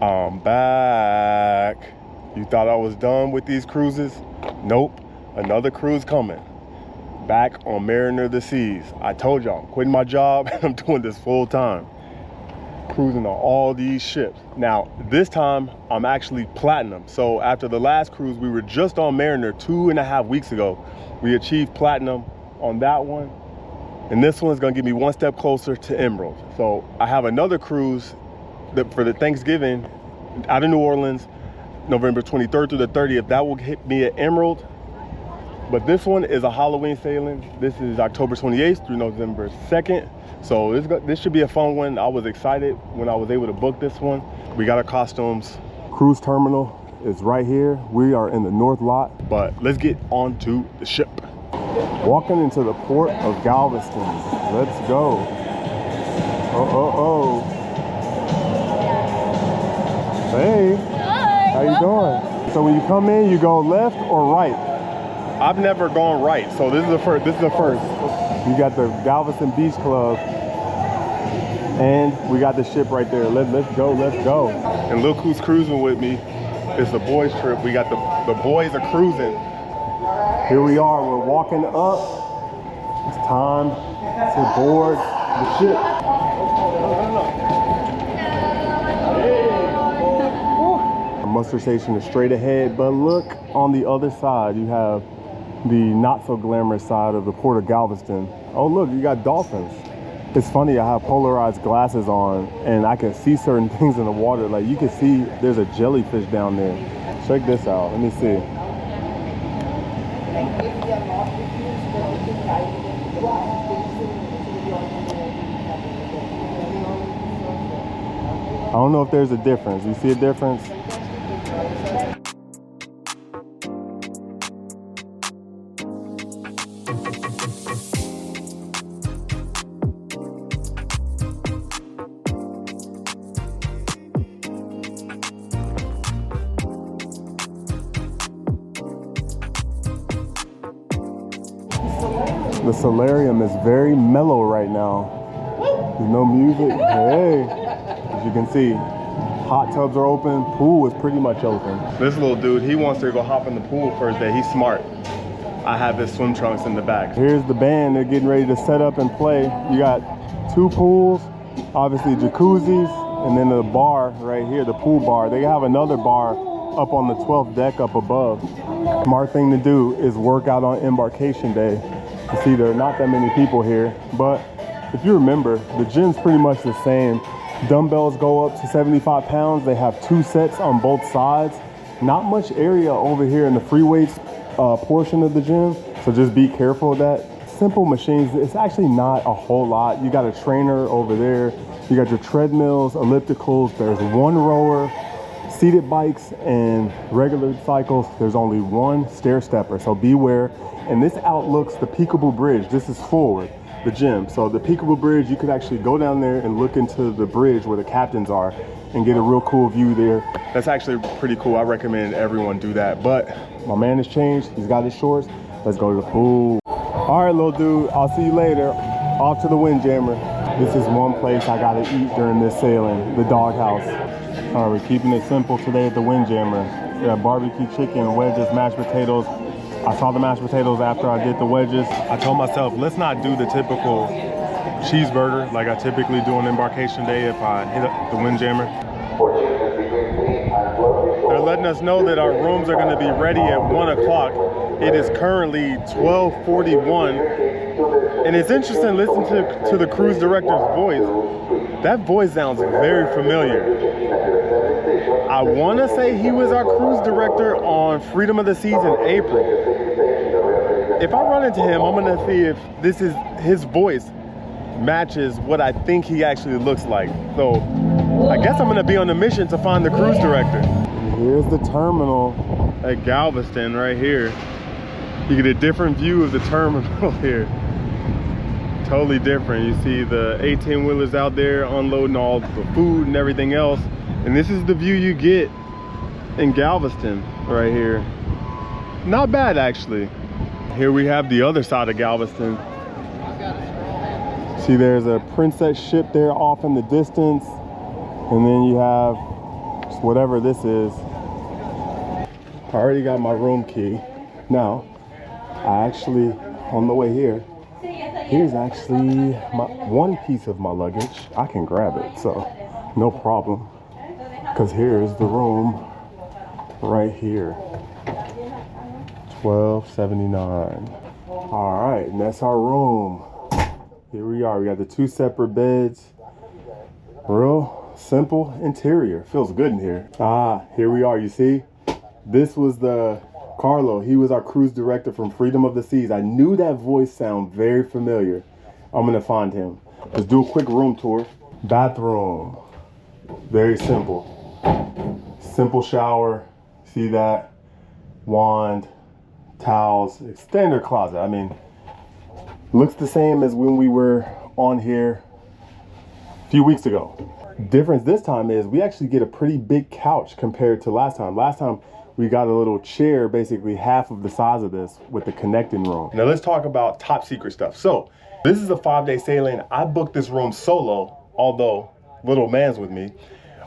I'm back. You thought I was done with these cruises? Nope, another cruise coming. Back on Mariner of the Seas. I told y'all, I'm quitting my job and I'm doing this full time. Cruising on all these ships. Now, this time I'm actually platinum. So after the last cruise, we were just on Mariner 2.5 weeks ago. We achieved platinum on that one. And this one's gonna get me one step closer to Emerald. So I have another cruise for the Thanksgiving out of New Orleans, November 23rd through the 30th. That will hit me at Emerald. But this one is a Halloween sailing. This is October 28th through November 2nd. So this should be a fun one. I was excited when I was able to book this one. We got our costumes. Cruise terminal is right here. We are in the north lot, but let's get on to the ship. Walking into the port of Galveston. Let's go. Oh. Hey. Hi. How you doing? So when you come in, you go left or right? I've never gone right, so this is the first. You got the Galveston Beach Club, and we got the ship right there. Let's go. And look who's cruising with me. It's the boys trip. We got the boys are cruising. Here we are, we're walking up. It's time to board the ship. Our muster station is straight ahead, but look on the other side, you have the not so glamorous side of the port of Galveston. Oh look, you got dolphins. It's funny, I have polarized glasses on and I can see certain things in the water. Like you can see there's a jellyfish down there. Check this out, let me see. I don't know if there's a difference. You see a difference? The solarium is very mellow right now. There's no music. Hey, as you can see, hot tubs are open. Pool is pretty much open. This little dude, he wants to go hop in the pool first day. He's smart. I have his swim trunks in the back. Here's the band. They're getting ready to set up and play. You got 2 pools, obviously jacuzzis, and then the bar right here, the pool bar. They have another bar up on the 12th deck up above. Smart thing to do is work out on embarkation day. You see, there are not that many people here, but if you remember, the gym's pretty much the same. Dumbbells go up to 75 pounds. They have 2 sets on both sides. Not much area over here in the free weights portion of the gym, so just be careful of that. Simple machines, it's actually not a whole lot. You got a trainer over there. You got your treadmills, ellipticals. There's 1 rower, seated bikes, and regular cycles. There's only 1 stair stepper, so beware. And this outlooks the Peekaboo Bridge. This is forward, the gym. So the Peekaboo Bridge, you could actually go down there and look into the bridge where the captains are and get a real cool view there. That's actually pretty cool. I recommend everyone do that. But my man has changed. He's got his shorts. Let's go to the pool. All right, little dude, I'll see you later. Off to the Windjammer. This is one place I gotta eat during this sailing, the Doghouse. All right, we're keeping it simple today at the Windjammer. We got barbecue chicken, wedges, mashed potatoes. I saw the mashed potatoes after I did the wedges. I told myself, let's not do the typical cheeseburger like I typically do on embarkation day if I hit up the Windjammer. They're letting us know that our rooms are gonna be ready at 1 o'clock. It is currently 12:41. And it's interesting listening to the cruise director's voice. That voice sounds very familiar. I wanna say he was our cruise director on Freedom of the Seas in April. If I run into him, I'm gonna see if this is his voice matches what I think he actually looks like. So I guess I'm gonna be on a mission to find the cruise director. Here's the terminal at Galveston right here. You get a different view of the terminal here. Totally different. You see the 18-wheelers out there unloading all the food and everything else. And this is the view you get in Galveston right here. Not bad, actually. Here we have the other side of Galveston. See, there's a Princess ship there off in the distance. And then you have whatever this is. I already got my room key. Now, I actually, on the way here, here's actually one piece of my luggage. I can grab it, so no problem. Because here's the room right here. $12.79. All right, and that's our room. Here we are. We got the 2 separate beds. Real simple interior. Feels good in here. Ah, here we are. You see? This was the Carlo. He was our cruise director from Freedom of the Seas. I knew that voice sound very familiar. I'm gonna find him. Let's do a quick room tour. Bathroom. Very simple. Simple shower. See that? Wand, towels, standard closet. I mean, looks the same as when we were on here a few weeks ago. Difference this time is we actually get a pretty big couch compared to last time. Last time we got a little chair, basically half of the size of this with the connecting room. Now let's talk about top secret stuff. So this is a 5-day sailing. I booked this room solo, although little man's with me.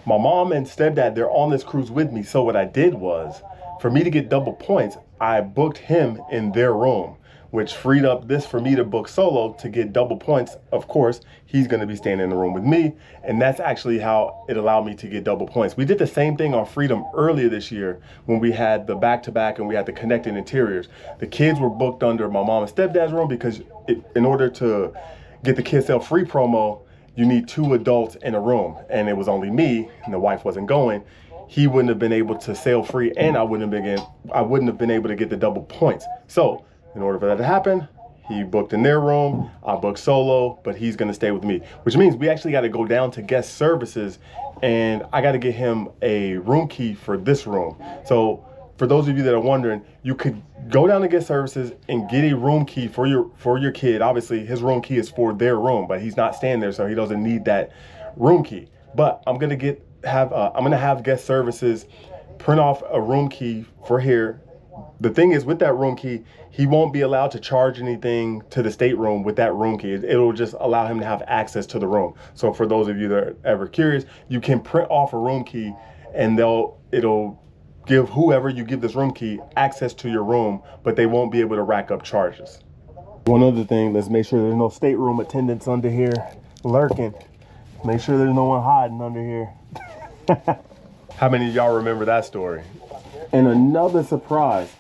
My mom and stepdad, they're on this cruise with me. So what I did was, for me to get double points, I booked him in their room, which freed up this for me to book solo to get double points. Of course, he's gonna be staying in the room with me, and that's actually how it allowed me to get double points. We did the same thing on Freedom earlier this year when we had the back-to-back and we had the connecting interiors. The kids were booked under my mom and stepdad's room because in order to get the Kids Sail Free promo, you need 2 adults in a room, and it was only me, and the wife wasn't going. He wouldn't have been able to sail free, and I wouldn't have been able to get the double points. So in order for that to happen, he booked in their room, I booked solo, but he's gonna stay with me, which means we actually gotta go down to guest services, and I gotta get him a room key for this room. So for those of you that are wondering, you could go down to guest services and get a room key for your kid. Obviously, his room key is for their room, but he's not staying there, so he doesn't need that room key. But I'm gonna have guest services print off a room key for here. The thing is, with that room key, he won't be allowed to charge anything to the stateroom with that room key. It'll just allow him to have access to the room. So for those of you that are ever curious, you can print off a room key, and it'll give whoever you give this room key access to your room, but they won't be able to rack up charges. One other thing, let's make sure there's no stateroom attendants under here lurking. Make sure there's no one hiding under here. How many of y'all remember that story? And another surprise,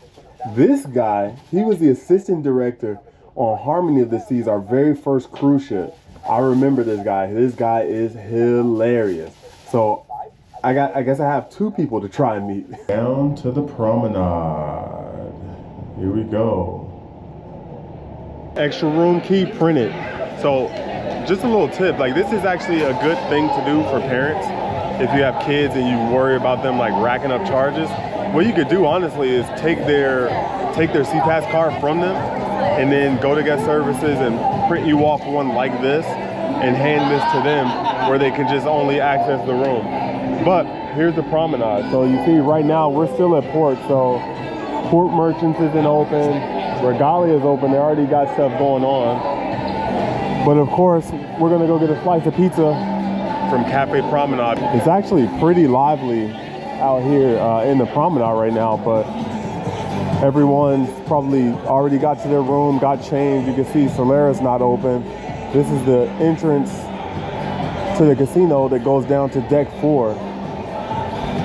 this guy, he was the assistant director on Harmony of the Seas, our very first cruise ship. I remember this guy. This guy is hilarious. So I guess I have 2 people to try and meet. Down to the promenade. Here we go. Extra room key printed. So just a little tip, like this is actually a good thing to do for parents. If you have kids and you worry about them like racking up charges, what you could do honestly is take their CPAS card from them and then go to guest services and print you off one like this and hand this to them where they can just only access the room. But here's the promenade. So you see right now we're still at port, so Port Merchants isn't open, Regalia is open, they already got stuff going on. But of course, we're gonna go get a slice of pizza from Cafe Promenade. It's actually pretty lively out here in the promenade right now, but everyone's probably already got to their room, got changed. You can see Solera's not open. This is the entrance to the casino that goes down to deck 4.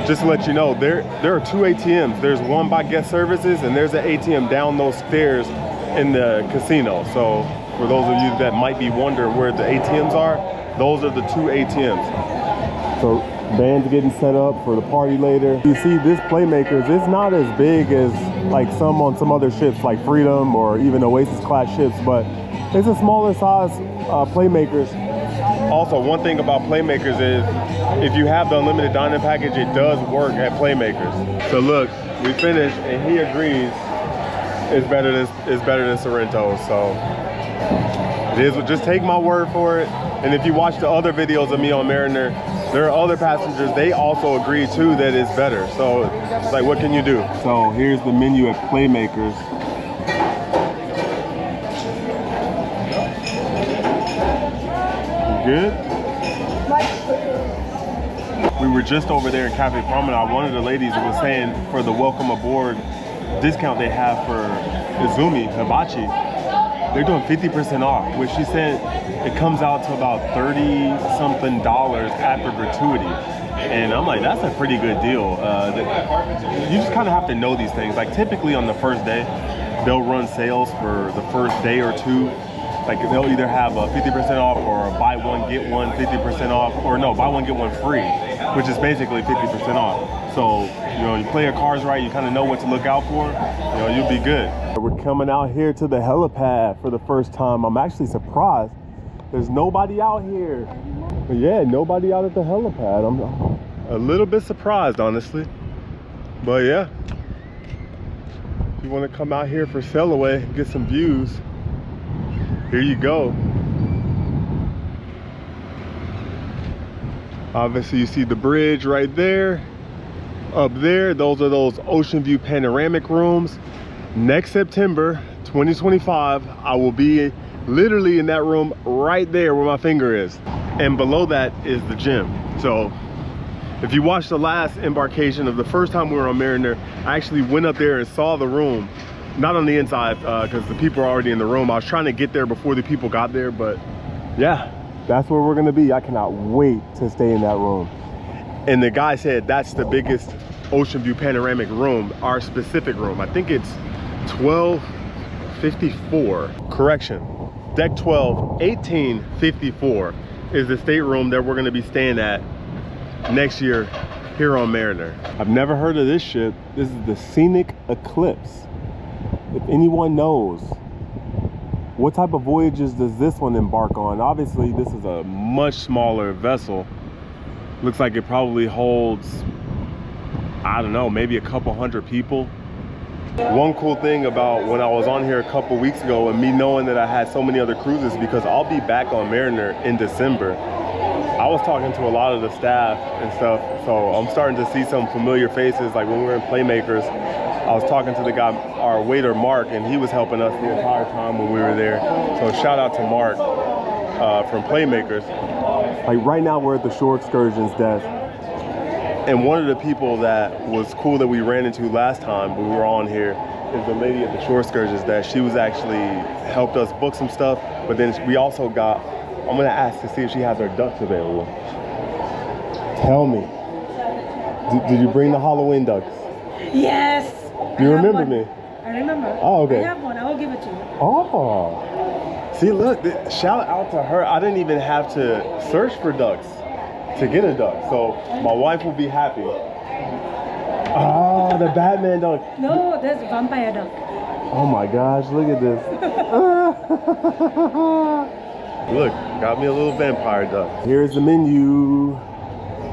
Just to let you know, there are 2 ATMs. There's one by guest services and there's an ATM down those stairs in the casino. So for those of you that might be wondering where the ATMs are, those are the 2 ATMs. So band's getting set up for the party later. You see this Playmakers, it's not as big as like some on some other ships like Freedom or even Oasis class ships, but it's a smaller size Playmakers. Also, one thing about Playmakers is if you have the unlimited dining package, it does work at Playmakers. So look, we finished and he agrees it's better than Sorrento. So it is, just take my word for it. And if you watch the other videos of me on Mariner, there are other passengers, they also agree too that it's better. So it's like, what can you do? So here's the menu at Playmakers. You good? we were just over there in Cafe Promenade. One of the ladies was saying for the welcome aboard discount they have for Izumi Hibachi, they're doing 50% off, which she said it comes out to about $30-something after gratuity. And I'm like, that's a pretty good deal. You just kind of have to know these things. Like typically on the first day, they'll run sales for the first day or two. Like they'll either have a 50% off or a buy one, get one 50% off, or no, buy one, get one free, which is basically 50% off. So, you know, you play your cards right, you kind of know what to look out for, you know, you'll be good. We're coming out here to the helipad for the first time. I'm actually surprised. There's nobody out here. But yeah, nobody out at the helipad. I'm a little bit surprised, honestly. But yeah, if you want to come out here for sail away and get some views, here you go. Obviously, you see the bridge right there. Up there, those are those ocean view panoramic rooms. Next September 2025, I will be literally in that room right there where my finger is. And below that is the gym. So if you watched the last embarkation of the first time we were on Mariner, I actually went up there and saw the room. Not on the inside, because the people are already in the room. I was trying to get there before the people got there, but yeah, that's where we're gonna be. I cannot wait to stay in that room. And the guy said that's the biggest ocean view panoramic room, our specific room. I think it's 1254. Correction, deck 12, 1854 is the stateroom that we're gonna be staying at next year here on Mariner. I've never heard of this ship. This is the Scenic Eclipse. If anyone knows, what type of voyages does this one embark on? Obviously, this is a much smaller vessel. Looks like it probably holds, I don't know, maybe a couple hundred people. One cool thing about when I was on here a couple weeks ago and me knowing that I had so many other cruises, because I'll be back on Mariner in December, I was talking to a lot of the staff and stuff, so I'm starting to see some familiar faces. Like when we were in Playmakers, I was talking to the guy, our waiter Mark, and he was helping us the entire time when we were there. So shout out to Mark from Playmakers. Like right now we're at the Shore Excursions desk. And one of the people that was cool that we ran into last time when we were on here is the lady at the Shore Excursions desk. She was actually helped us book some stuff, but then we also got, I'm gonna ask to see if she has her ducks available. Tell me, did you bring the Halloween ducks? Yes. You remember me? I remember. Oh, okay. I have one. I will give it to you. Oh. See, look, shout out to her. I didn't even have to search for ducks to get a duck. So my wife will be happy. Ah, the Batman duck. No, there's a vampire duck. Oh my gosh, look at this. Look, got me a little vampire duck. Here's the menu.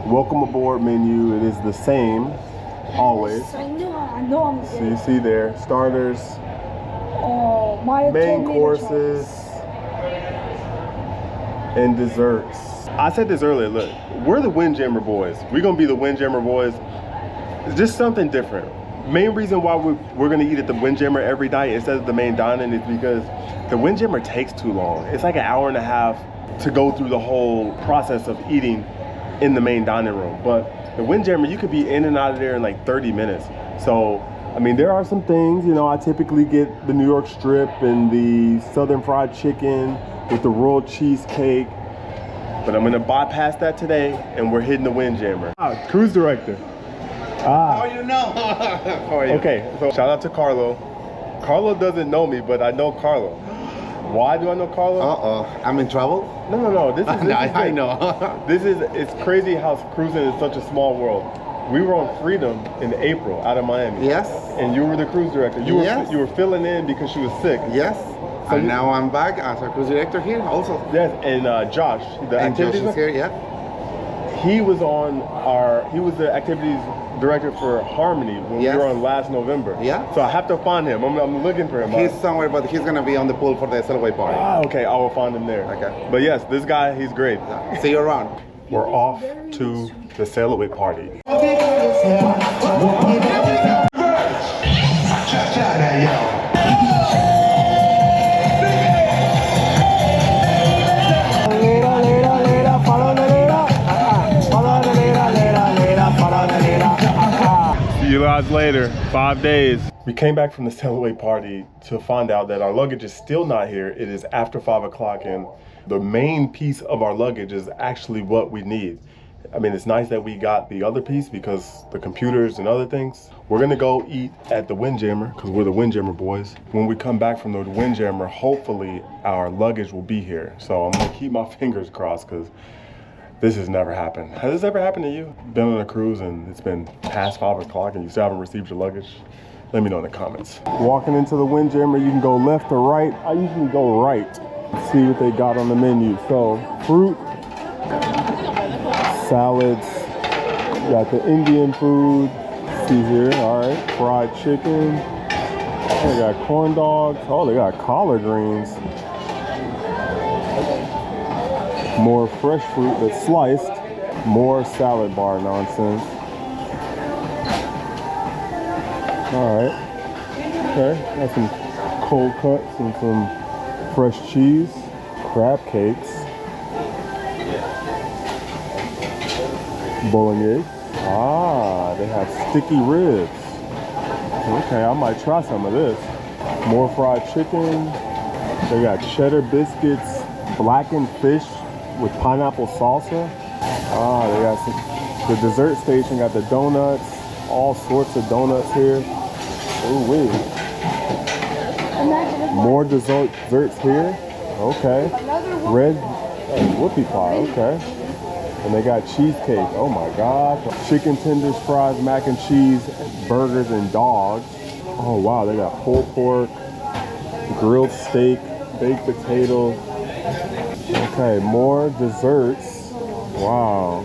Welcome aboard menu. It is the same, always. I know. So you see there, starters, Oh, Maya main told me courses, and desserts. I said this earlier, look, we're the Windjammer boys. We're gonna be the Windjammer boys. It's just something different. Main reason why we're gonna eat at the Windjammer every night instead of the main dining is because the Windjammer takes too long. It's like an hour and a half to go through the whole process of eating in the main dining room. But the Windjammer, you could be in and out of there in like 30 minutes. So, I mean, there are some things, you know, I typically get the New York strip and the Southern fried chicken with the royal cheesecake. But I'm gonna bypass that today and we're hitting the Windjammer. Cruise director. How are you now? How are you? Okay, so shout out to Carlo. Carlo doesn't know me, but I know Carlo. Why do I know Carlo? I'm in trouble? No. This is I know. It's crazy how cruising is such a small world. We were on Freedom in April out of Miami. Yes. And you were the cruise director. You were filling in because she was sick. Yes. So and now I'm back as a cruise director here also. Yes, and Josh, the And Josh activities is here, yeah. he was the activities director for Harmony when we were on last November. Yeah. So I have to find him. I'm looking for him. He's somewhere, but he's gonna be on the pool for the Sailaway party. Ah, okay, I will find him there. Okay. But yes, this guy, he's great. See you around. We're off to the Sail Away party. you guys later. 5 days. We came back from the Cellaway party to find out that our luggage is still not here. It is after 5 o'clock and the main piece of our luggage is actually what we need. I mean, it's nice that we got the other piece because the computers and other things. We're gonna go eat at the Windjammer because we're the Windjammer boys. When we come back from the Windjammer, hopefully our luggage will be here. So I'm gonna keep my fingers crossed because this has never happened. Has this ever happened to you? Been on a cruise and it's been past 5 o'clock and you still haven't received your luggage? Let me know in the comments. Walking into the Windjammer, you can go left or right. I usually go right. See what they got on the menu. So fruit, salads, got the Indian food. See here, all right, fried chicken. They got corn dogs. Oh, they got collard greens. More fresh fruit that's sliced. More salad bar nonsense. All right. Okay, got some cold cuts and some fresh cheese. Crab cakes. Bolognese. Ah, they have sticky ribs. Okay, I might try some of this. More fried chicken. They got cheddar biscuits, blackened fish with pineapple salsa. Ah, they got some, the dessert station got the donuts, all sorts of donuts here. Ooh wee. More desserts here. Okay. Red whoopie pie, okay. And they got cheesecake. Oh my God. Chicken tenders, fries, mac and cheese, burgers, and dogs. Oh wow, they got pulled pork, grilled steak, baked potatoes. Okay, more desserts. Wow.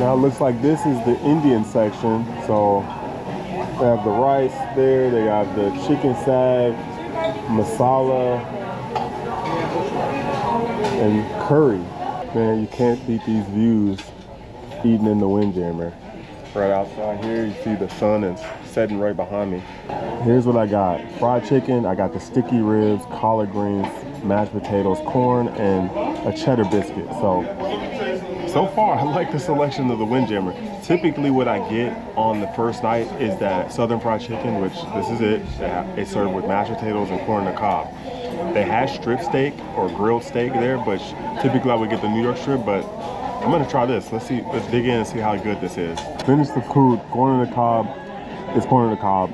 Now it looks like this is the Indian section. So they have the rice there, they have the chicken sag, masala, and curry. Man, you can't beat these views eating in the Windjammer. Right outside here, you see the sun is setting right behind me. Here's what I got. Fried chicken, I got the sticky ribs, collard greens, mashed potatoes, corn, and a cheddar biscuit. So far, I like the selection of the Windjammer. Typically what I get on the first night is that Southern fried chicken, which this is it. It's served with mashed potatoes and corn on the cob. They had strip steak or grilled steak there, but typically I would get the New York strip, but I'm gonna try this. Let's dig in and see how good this is. Finished the food, corn on the cob. It's corn on the cob.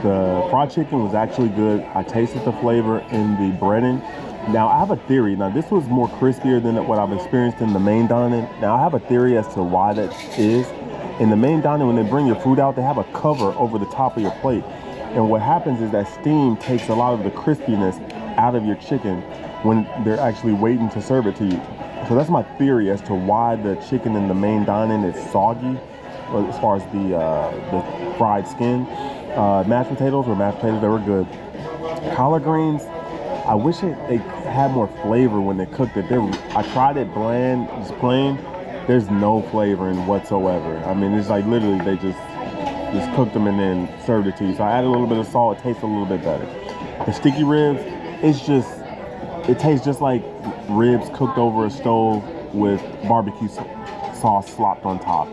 The fried chicken was actually good. I tasted the flavor in the breading. Now I have a theory. Now this was more crispier than what I've experienced in the main dining. Now I have a theory as to why that is. In the main dining, when they bring your food out, they have a cover over the top of your plate. And what happens is that steam takes a lot of the crispiness out of your chicken when they're actually waiting to serve it to you. So that's my theory as to why the chicken in the main dining is soggy as far as the fried skin. Mashed potatoes, they were good. Collard greens, I wish they had more flavor when they cooked it. I tried it bland, just plain. There's no flavor in whatsoever. I mean, it's like literally they just cooked them and then served it to you. So I added a little bit of salt, it tastes a little bit better. The sticky ribs, it tastes just like ribs cooked over a stove with barbecue sauce slopped on top.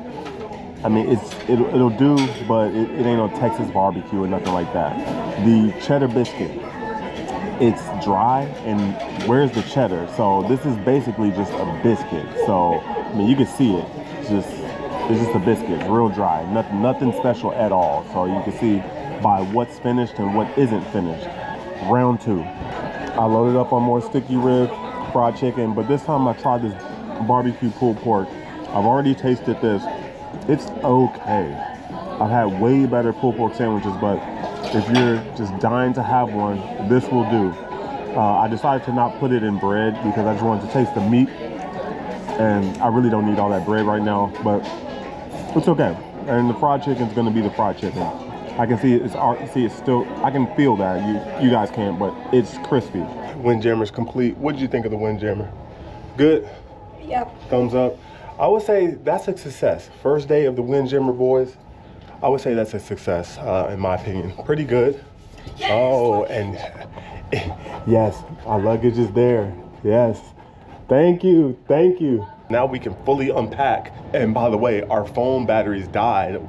I mean, it'll do, but it ain't no Texas barbecue or nothing like that. The cheddar biscuit, it's dry, and where's the cheddar? So this is basically just a biscuit. So I mean, you can see it. It's just a biscuit. It's real dry. Nothing special at all. So you can see by what's finished and what isn't finished. Round 2. I loaded up on more sticky rib, fried chicken, but this time I tried this barbecue pulled pork. I've already tasted this. It's okay. I've had way better pulled pork sandwiches, but if you're just dying to have one, this will do. I decided to not put it in bread because I just wanted to taste the meat, and I really don't need all that bread right now, but it's okay. And the fried chicken is going to be the fried chicken. I can see it's still, I can feel that. You guys can't, but it's crispy. Windjammer's complete. What did you think of the Windjammer? Good? Yep. Thumbs up. I would say that's a success. First day of the Windjammer boys. I would say that's a success, in my opinion. Pretty good. Yes, oh, and yes, our luggage is there. Yes. Thank you. Thank you. Now we can fully unpack. And by the way, our phone batteries died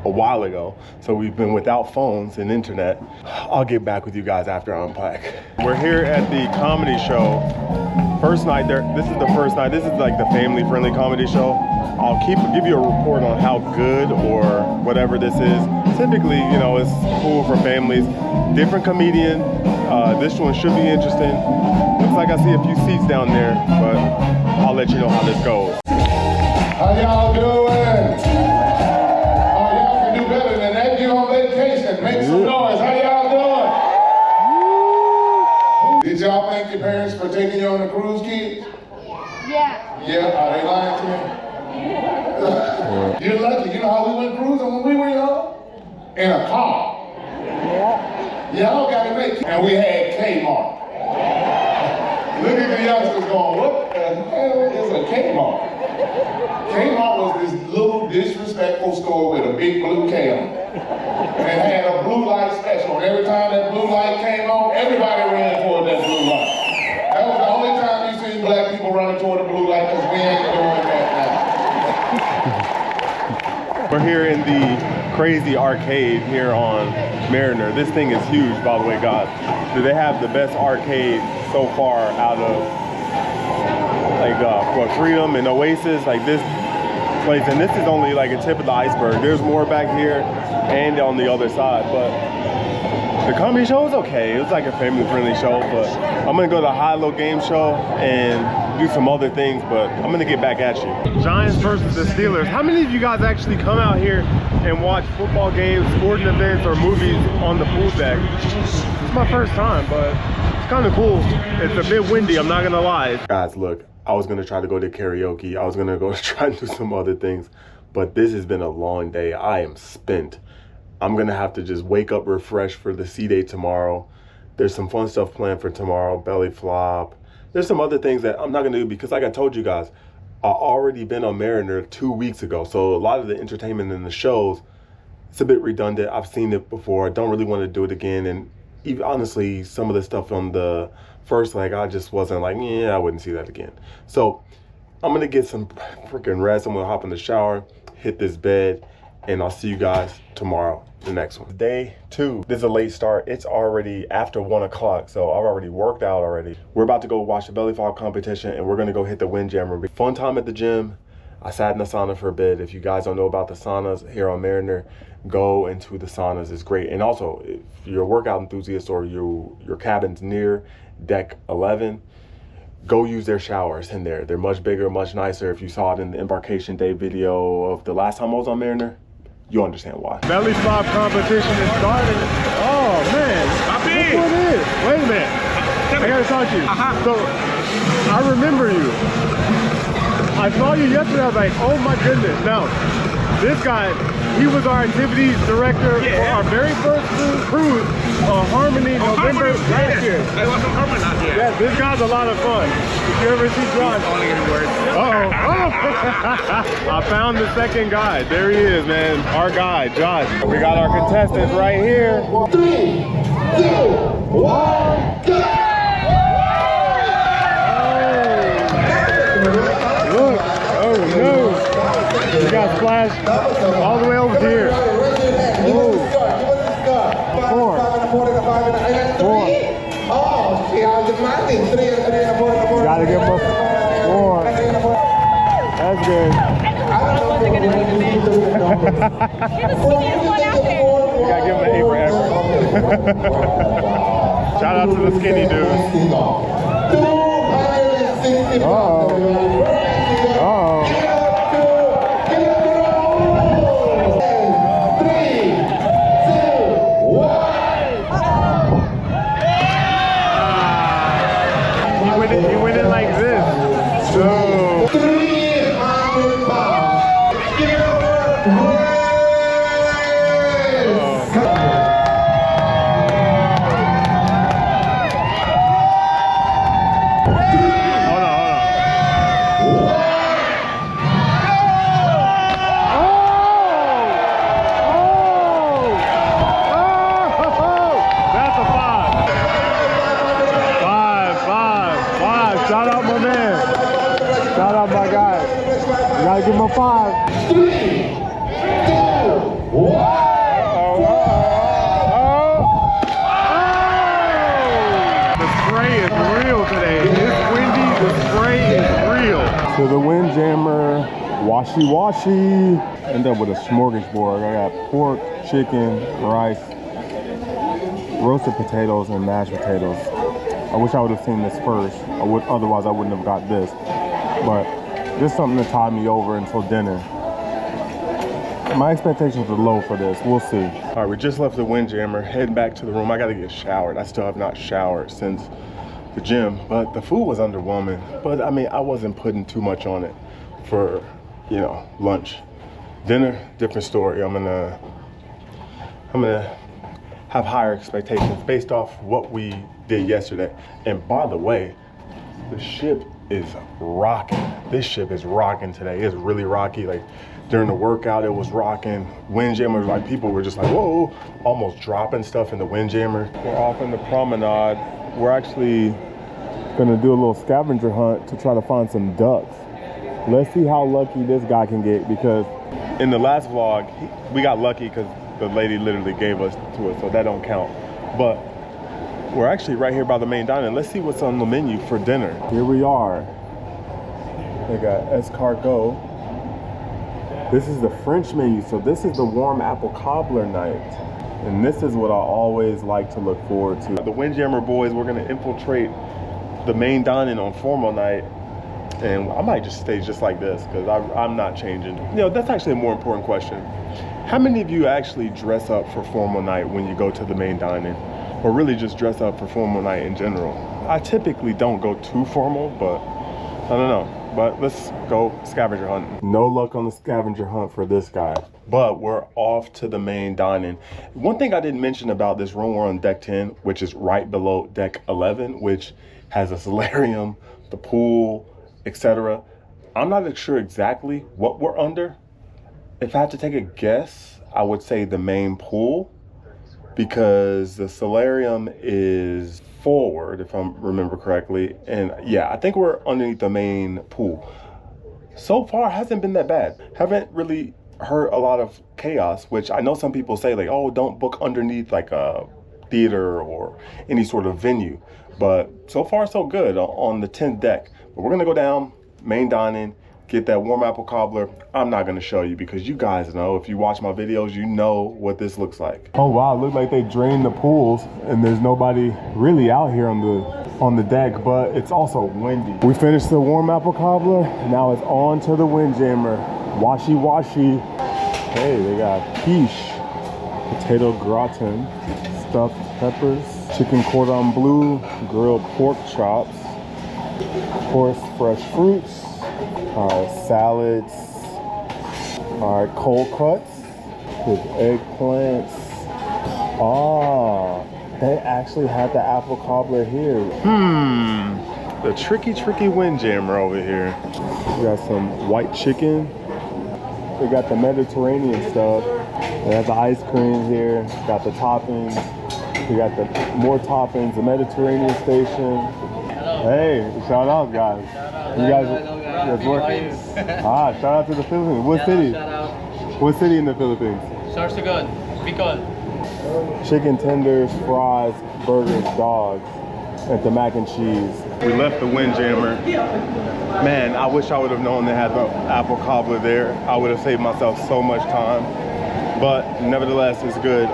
a while ago, so we've been without phones and internet. I'll get back with you guys after I unpack. We're here at the comedy show. First night there. This is the first night. This is like the family-friendly comedy show. I'll give you a report on how good or whatever this is. Typically, you know, it's cool for families. Different comedian. This one should be interesting. Looks like I see a few seats down there, but I'll let you know how this goes. How y'all doing? Oh, y'all can do better than that. You on vacation. Make some noise. How y'all doing? Did y'all thank your parents for taking you on a cruise, kids? Yeah. Yeah, are they lying to me? You're lucky. You know how we went cruising when we were young? In a car. Yeah. Y'all got it right. And we had Kmart. Look at the youngsters going, what the hell is a Kmart? Kmart was this little disrespectful store with a big blue K on it. And it had a blue light special. And every time that blue light came on, everybody ran toward that blue light. That was the only time you seen black people running toward the blue light, because we ain't doing that now. We're here in the crazy arcade here on Mariner. This thing is huge, by the way, guys. They have the best arcade so far out of like Freedom and Oasis, like this place. And this is only like a tip of the iceberg. There's more back here and on the other side, but the comedy show is okay. It was like a family-friendly show, but I'm gonna go to the high-low game show and do some other things, but I'm gonna get back at you. Giants versus the Steelers. How many of you guys actually come out here and watch football games, sporting events, or movies on the pool deck? It's my first time, but it's kind of cool. It's a bit windy, I'm not gonna lie. Guys, look, I was gonna try to go to karaoke. I was gonna go try and do some other things, but this has been a long day. I am spent. I'm gonna have to just wake up refreshed for the C-Day tomorrow. There's some fun stuff planned for tomorrow, belly flop. There's some other things that I'm not gonna do because, like I told you guys, I already been on Mariner 2 weeks ago. So a lot of the entertainment in the shows, it's a bit redundant. I've seen it before. I don't really want to do it again. And even honestly, some of the stuff on the first leg, I just wasn't like, yeah, I wouldn't see that again. So I'm gonna get some freaking rest. I'm gonna hop in the shower, hit this bed, and I'll see you guys tomorrow, the next one. Day 2. This is a late start. It's already after 1 o'clock, so I've already worked out already. We're about to go watch the belly flop competition, and we're gonna go hit the Windjammer. Fun time at the gym. I sat in the sauna for a bit. If you guys don't know about the saunas here on Mariner, go into the saunas. It's great. And also, if you're a workout enthusiast or your cabin's near deck 11, go use their showers in there. They're much bigger, much nicer. If you saw it in the embarkation day video of the last time I was on Mariner, you understand why. Belly flop competition is starting. Oh man, this one is. Wait a minute, I gotta talk to you. So I remember you. I saw you yesterday. I was like, oh my goodness. Now, this guy, he was our activities director for our very first cruise on Harmony November last year. I was on Harmony last year. Yeah, this guy's a lot of fun. If you ever see John. Only getting worse. I found the second guy. There he is, man. Our guy, Josh. We got our contestants right here. 3, 2, 1, go! Look, oh no. We got Splash all the way over here. Oh. 4. 4. Oh, she has the money. 3 and 3 and 4 and 4. Gotta give him a 4. That's good. You gotta give him an 8 for effort. Shout out to the skinny dudes. Uh-oh. Uh-oh. He went in like this. So. 300 pounds. Give it up for Hold on. Washi. End up with a smorgasbord. I got pork, chicken, rice, roasted potatoes, and mashed potatoes. I wish I would have seen this first. Otherwise I wouldn't have got this. But this is something to tide me over until dinner. My expectations are low for this. We'll see. All right, we just left the Windjammer, heading back to the room. I gotta get showered. I still have not showered since the gym, but the food was underwhelming. But I mean, I wasn't putting too much on it for, you know, lunch. Dinner, different story. I'm gonna have higher expectations based off what we did yesterday. And by the way, the ship is rocking. This ship is rocking today. It's really rocky. Like during the workout, it was rocking. Windjammer, like people were just like, whoa, almost dropping stuff in the Windjammer. We're off in the promenade. We're actually gonna do a little scavenger hunt to try to find some ducks. Let's see how lucky this guy can get, because in the last vlog, we got lucky because the lady literally gave us to it, so that don't count. But we're actually right here by the main dining. Let's see what's on the menu for dinner. Here we are. They got escargot. This is the French menu, so this is the warm apple cobbler night. And this is what I always like to look forward to. The Windjammer boys, we're gonna infiltrate the main dining on formal night. And I might just stay just like this because I'm not changing. You know, that's actually a more important question. How many of you actually dress up for formal night when you go to the main dining? Or really just dress up for formal night in general? I typically don't go too formal, but I don't know. But let's go scavenger hunting. No luck on the scavenger hunt for this guy. But we're off to the main dining. One thing I didn't mention about this room, we're on deck 10, which is right below deck 11, which has a solarium, the pool, etc. I'm not sure exactly what we're under. If I had to take a guess, I would say the main pool, because the solarium is forward, if I remember correctly. And yeah, I think we're underneath the main pool. So far, hasn't been that bad. Haven't really heard a lot of chaos, which I know some people say like, oh, don't book underneath like a theater or any sort of venue. But so far, so good on the 10th deck. But we're gonna go down, main dining, get that warm apple cobbler. I'm not gonna show you because you guys know, if you watch my videos, you know what this looks like. Oh wow, it looks like they drained the pools and there's nobody really out here on the deck, but it's also windy. We finished the warm apple cobbler. Now it's on to the Windjammer. Washi. Hey, they got quiche, potato gratin, stuffed peppers, chicken cordon bleu, grilled pork chops, of course, fresh fruits, salads, cold cuts with eggplants. They actually had the apple cobbler here. The tricky Windjammer over here. We got some white chicken. We got the Mediterranean stuff. They have the ice cream here. Got the toppings. We got the more toppings. The Mediterranean station. Hey, shout out, guys. You guys working? Shout out to the Philippines. What city? What city in the Philippines? Sorsogon, Bicol. Chicken tenders, fries, burgers, dogs, and the mac and cheese. We left the Windjammer. Man, I wish I would have known they had the apple cobbler there. I would have saved myself so much time. But nevertheless, it's good.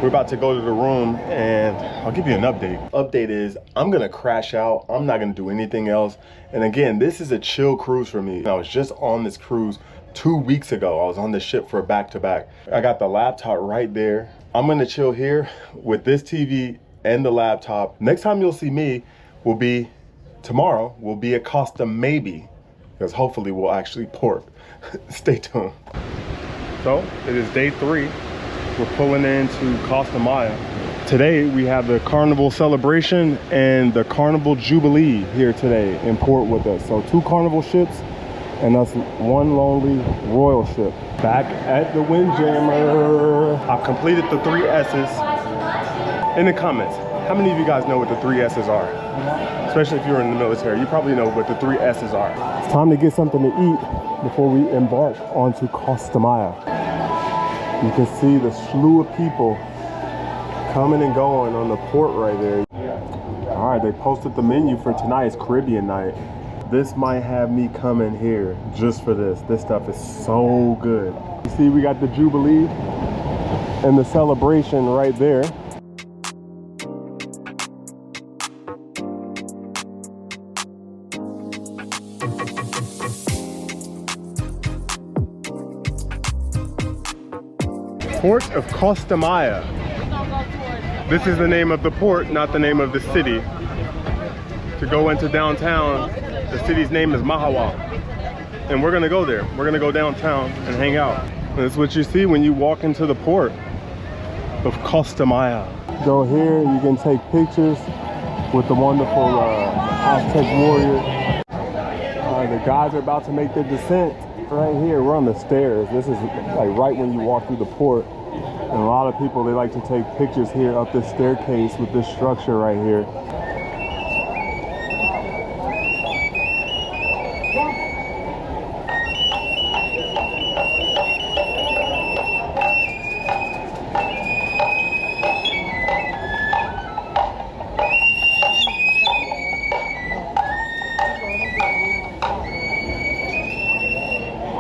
We're about to go to the room and I'll give you an update. Update is I'm gonna crash out. I'm not gonna do anything else. And again, this is a chill cruise for me. I was just on this cruise 2 weeks ago. I was on the ship for a back-to-back. I got the laptop right there. I'm gonna chill here with this TV and the laptop. Next time you'll see me will be tomorrow, will be at Costa maybe, because hopefully we'll actually port. Stay tuned. So it is day 3. We're pulling into Costa Maya. Today we have the Carnival celebration and the Carnival Jubilee here today in port with us. So 2 Carnival ships and us 1 lonely Royal ship. Back at the Windjammer. I've completed the 3 S's. In the comments, how many of you guys know what the 3 S's are? Especially if you're in the military, you probably know what the 3 S's are. It's time to get something to eat before we embark onto Costa Maya. You can see the slew of people coming and going on the port right there. All right, they posted the menu for tonight's Caribbean night. This might have me coming here just for this. This stuff is so good. You see, we got the Jubilee and the celebration right there. Port of Costa Maya. This is the name of the port, not the name of the city. To go into downtown, the city's name is Mahawa. And we're gonna go there. We're gonna go downtown and hang out. And that's what you see when you walk into the port of Costa Maya. Go here, you can take pictures with the wonderful Aztec warrior. The guys are about to make their descent right here. We're on the stairs. This is like right when you walk through the port. And a lot of people, they like to take pictures here up this staircase with this structure right here.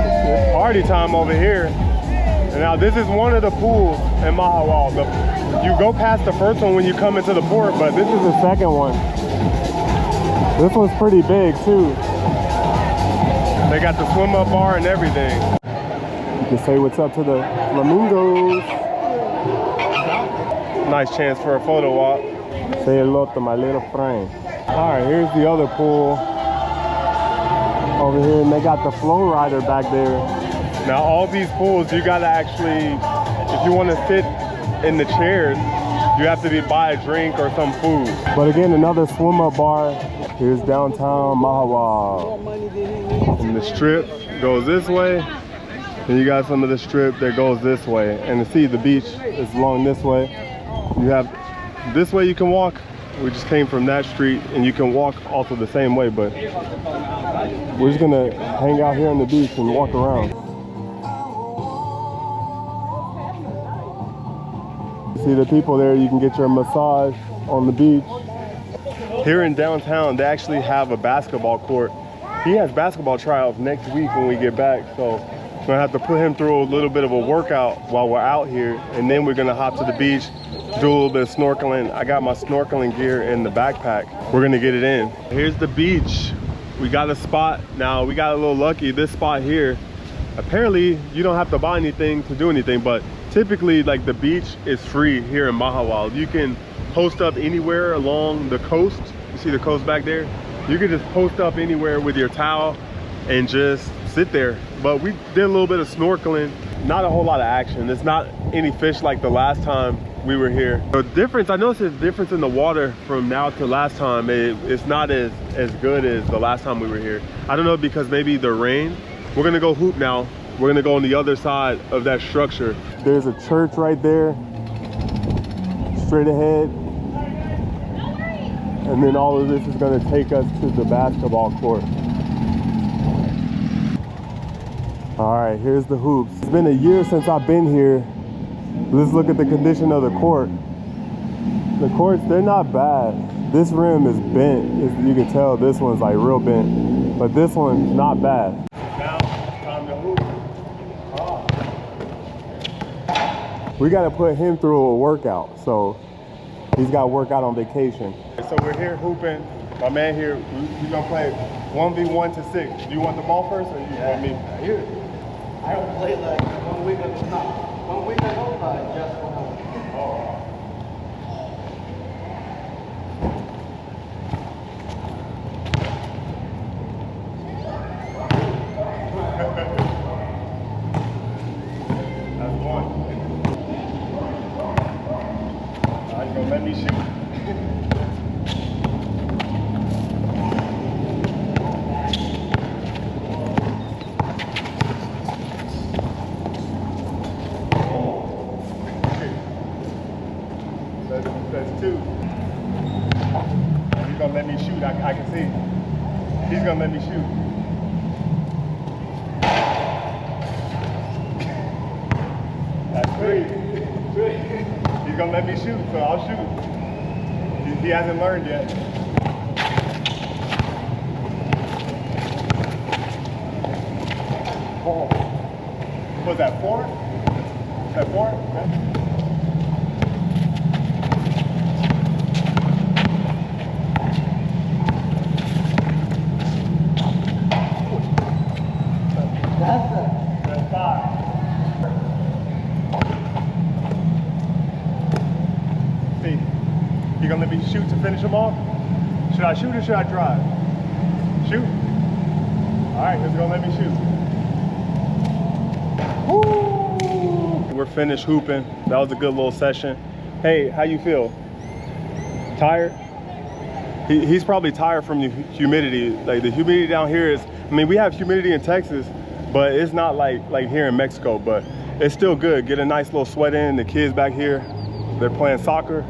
It's party time over here. And now this is one of the pools in Mahawa. You go past the first one when you come into the port, but this is the second one. This one's pretty big too. They got the swim up bar and everything. You can say what's up to the flamingos. Nice chance for a photo walk. Say hello to my little friend. All right, here's the other pool over here, and they got the flow rider back there. Now all these pools, you gotta actually, if you wanna sit in the chairs, you have to buy a drink or some food. But again, another swim up bar. Here's downtown Mahawa. And the strip goes this way. And you got some of the strip that goes this way. And to see the beach is along this way. You have, this way you can walk. We just came from that street and you can walk also the same way, but we're just gonna hang out here on the beach and walk around. See the people there, you can get your massage on the beach. Here in downtown, they actually have a basketball court. He has basketball tryouts next week when we get back, so we're gonna have to put him through a little bit of a workout while we're out here, and then we're gonna hop to the beach, do a little bit of snorkeling. I got my snorkeling gear in the backpack. We're gonna get it in. Here's the beach. We got a spot. Now, we got a little lucky. This spot here, apparently you don't have to buy anything to do anything, but typically like the beach is free here in Mahawa. You can post up anywhere along the coast. You see the coast back there? You can just post up anywhere with your towel and just sit there. But we did a little bit of snorkeling. Not a whole lot of action. It's not any fish like the last time we were here. The difference, I noticed a difference in the water from now to last time. It's not as good as the last time we were here. I don't know, because maybe the rain. We're gonna go hoop now. We're gonna go on the other side of that structure. There's a church right there, straight ahead. And then all of this is gonna take us to the basketball court. All right, here's the hoops. It's been a year since I've been here. Let's look at the condition of the court. The courts, they're not bad. This rim is bent. You can tell this one's like real bent, but this one's not bad. Now, time to hoop. We gotta put him through a workout, so he's got to work out on vacation. So we're here hooping. My man here, we're gonna play 1v1 to 6. Do you want the ball first, or you want me? I don't play like 1 week at a time. 1 week at a time, just 1 week. That's one. All right, gonna let me shoot. That's 2. He's gonna let me shoot. I can see. He's gonna let me shoot. That's 3. He's gonna let me shoot, so I'll shoot. He hasn't learned yet. Was that 4? Is that 4? That's 5. See, you gonna let me shoot to finish them off? Should I shoot or should I drive? Shoot. All right, it's gonna let me shoot. Woo! We're finished hooping. That was a good little session. Hey, how you feel? Tired? He's probably tired from the humidity. Like the humidity down here is, I mean, we have humidity in Texas, but it's not like here in Mexico, but it's still good. Get a nice little sweat in. The kids back here, they're playing soccer.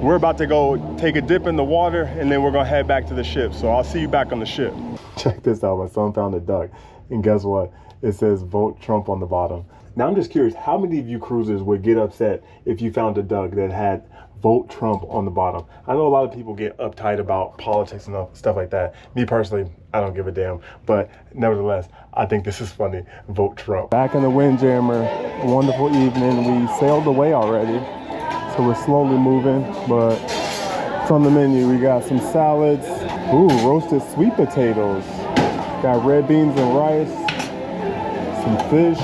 We're about to go take a dip in the water and then we're gonna head back to the ship. So I'll see you back on the ship. Check this out, my son found a duck. And guess what? It says vote Trump on the bottom. Now I'm just curious, how many of you cruisers would get upset if you found a duck that had vote Trump on the bottom? I know a lot of people get uptight about politics and stuff like that. Me personally, I don't give a damn. But nevertheless, I think this is funny. Vote Trump. Back in the Windjammer, wonderful evening. We sailed away already. So we're slowly moving, but it's on the menu. We got some salads. Ooh, roasted sweet potatoes. Got red beans and rice. Some fish.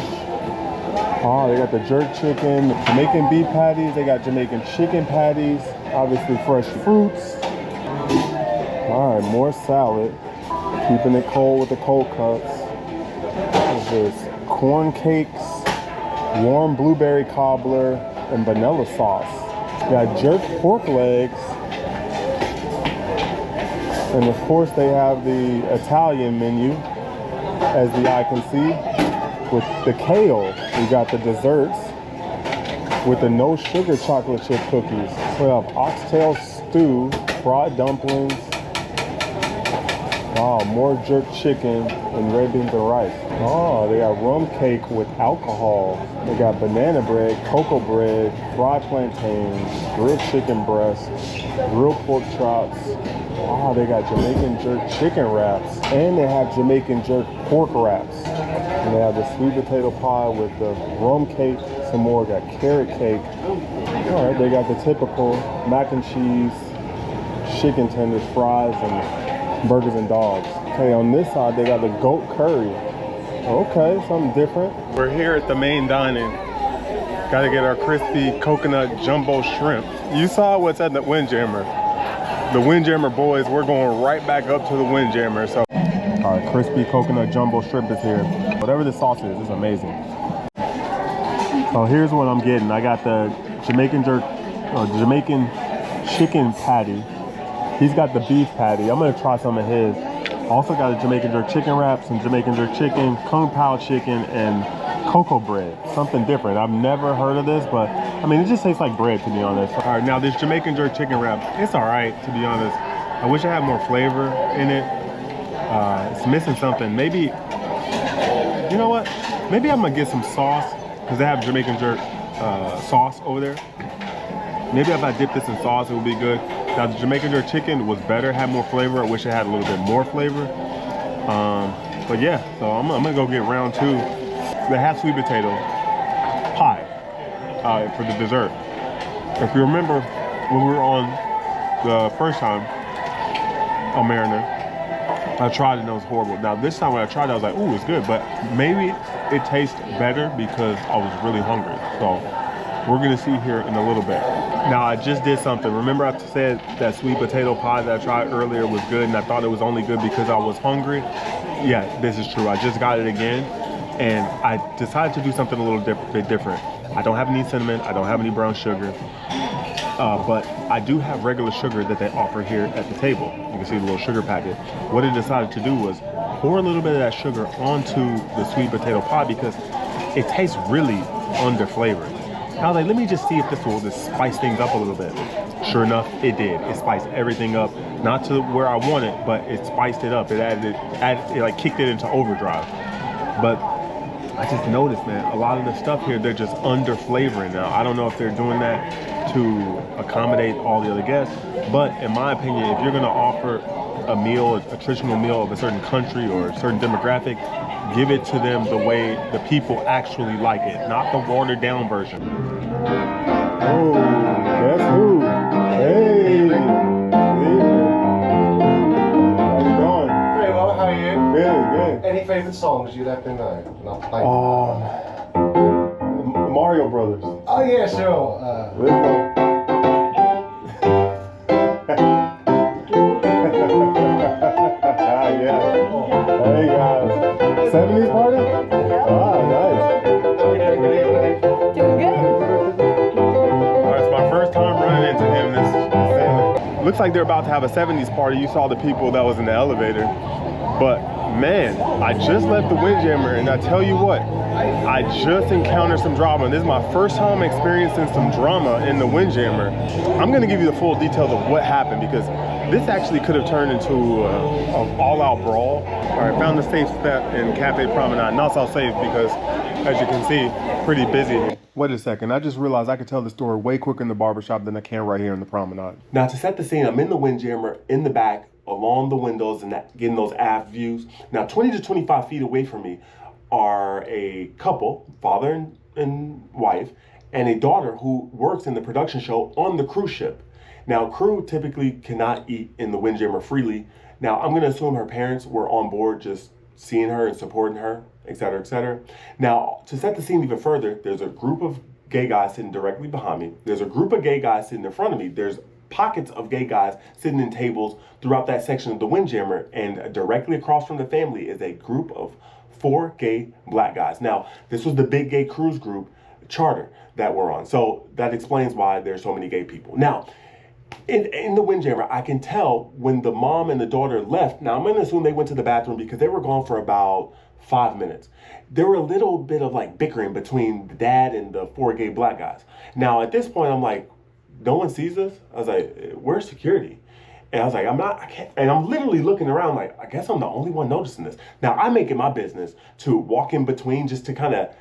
Oh, they got the jerk chicken, Jamaican beef patties. They got Jamaican chicken patties. Obviously fresh fruits. All right, more salad. Keeping it cold with the cold cuts. What is this? Corn cakes, warm blueberry cobbler, and vanilla sauce. Got jerk pork legs. And of course they have the Italian menu, as the eye can see, with the kale. We got the desserts with the no sugar chocolate chip cookies. We have oxtail stew, fried dumplings. Wow, more jerk chicken and red beans and rice. Oh, they got rum cake with alcohol. They got banana bread, cocoa bread, fried plantains, grilled chicken breast, grilled pork chops. Oh, they got Jamaican jerk chicken wraps. And they have Jamaican jerk pork wraps. And they have the sweet potato pie with the rum cake. Some more got carrot cake. All right, they got the typical mac and cheese, chicken tenders, fries, and burgers and dogs. Okay, on this side, they got the goat curry. Okay, something different. We're here at the main dining. Gotta get our crispy coconut jumbo shrimp. You saw what's at the Windjammer. The Windjammer boys, we're going right back up to the Windjammer. So, all right, crispy coconut jumbo shrimp is here. Whatever the sauce is, it's amazing. So here's what I'm getting. I got the Jamaican Jamaican chicken patty. He's got the beef patty. I'm gonna try some of his. Also got a Jamaican jerk chicken wraps and Jamaican jerk chicken, kung pao chicken, and cocoa bread. Something different. I've never heard of this, but I mean, it just tastes like bread, to be honest. All right, now this Jamaican jerk chicken wrap, it's all right, to be honest. I wish I had more flavor in it. It's missing something. Maybe, you know what? Maybe I'm gonna get some sauce, because they have Jamaican jerk sauce over there. Maybe if I dip this in sauce, it would be good. Now the Jamaican jerk chicken was better, had more flavor. I wish it had a little bit more flavor. But yeah, so I'm gonna go get round 2. They have sweet potato pie for the dessert. If you remember when we were on the first time on Mariner, I tried it and it was horrible. Now this time when I tried it, I was like, ooh, it's good. But maybe it tastes better because I was really hungry. So we're gonna see here in a little bit. Now I just did something. Remember I said that sweet potato pie that I tried earlier was good and I thought it was only good because I was hungry? Yeah, this is true. I just got it again and I decided to do something a little bit different. I don't have any cinnamon, I don't have any brown sugar, but I do have regular sugar that they offer here at the table. You can see the little sugar packet. What I decided to do was pour a little bit of that sugar onto the sweet potato pie because it tastes really under-flavored. I was like, let me just see if this will just spice things up a little bit. Sure enough, it did. It spiced everything up, not to where I want it, but it spiced it up. It it like kicked it into overdrive. But I just noticed, man, a lot of the stuff here, they're just under flavoring now. I don't know if they're doing that to accommodate all the other guests, but in my opinion, if you're gonna offer a meal, a traditional meal of a certain country or a certain demographic, give it to them the way the people actually like it, not the watered down version. Oh, guess who? Hey, how you doing? Very well, how are you? Good, good. Any favourite songs you'd have to know? And I'll play The Mario Brothers. Oh yeah, sure. Yeah. Hey guys. 70s party? Ah, nice. Doing good. Alright, it's my first time running into him. Looks like they're about to have a 70s party. You saw the people that was in the elevator. But man, I just left the Windjammer, and I tell you what, I just encountered some drama. This is my first time experiencing some drama in the Windjammer. I'm gonna give you the full details of what happened because this actually could have turned into an all-out brawl. All right, found the safe spot in Cafe Promenade. Not so safe because, as you can see, pretty busy. Wait a second, I just realized I could tell the story way quicker in the barbershop than I can right here in the Promenade. Now to set the scene, I'm in the Windjammer in the back, along the windows and getting those aft views. Now 20 to 25 feet away from me are a couple, father and wife, and a daughter who works in the production show on the cruise ship. Now, crew typically cannot eat in the Windjammer freely. Now, I'm gonna assume her parents were on board just seeing her and supporting her, et cetera, et cetera. Now, to set the scene even further, there's a group of gay guys sitting directly behind me. There's a group of gay guys sitting in front of me. There's pockets of gay guys sitting in tables throughout that section of the Windjammer, and directly across from the family is a group of 4 gay black guys. Now, this was the big gay cruise group charter that we're on. So that explains why there's so many gay people. Now, in the Windjammer, I can tell when the mom and the daughter left. Now, I'm going to assume they went to the bathroom because they were gone for about 5 minutes. There were a little bit of like bickering between the dad and the 4 gay black guys. Now, at this point, I'm like, no one sees us? I was like, where's security? And I was like, I can't. And I'm literally looking around like, I guess I'm the only one noticing this. Now, I make it my business to walk in between just to kind of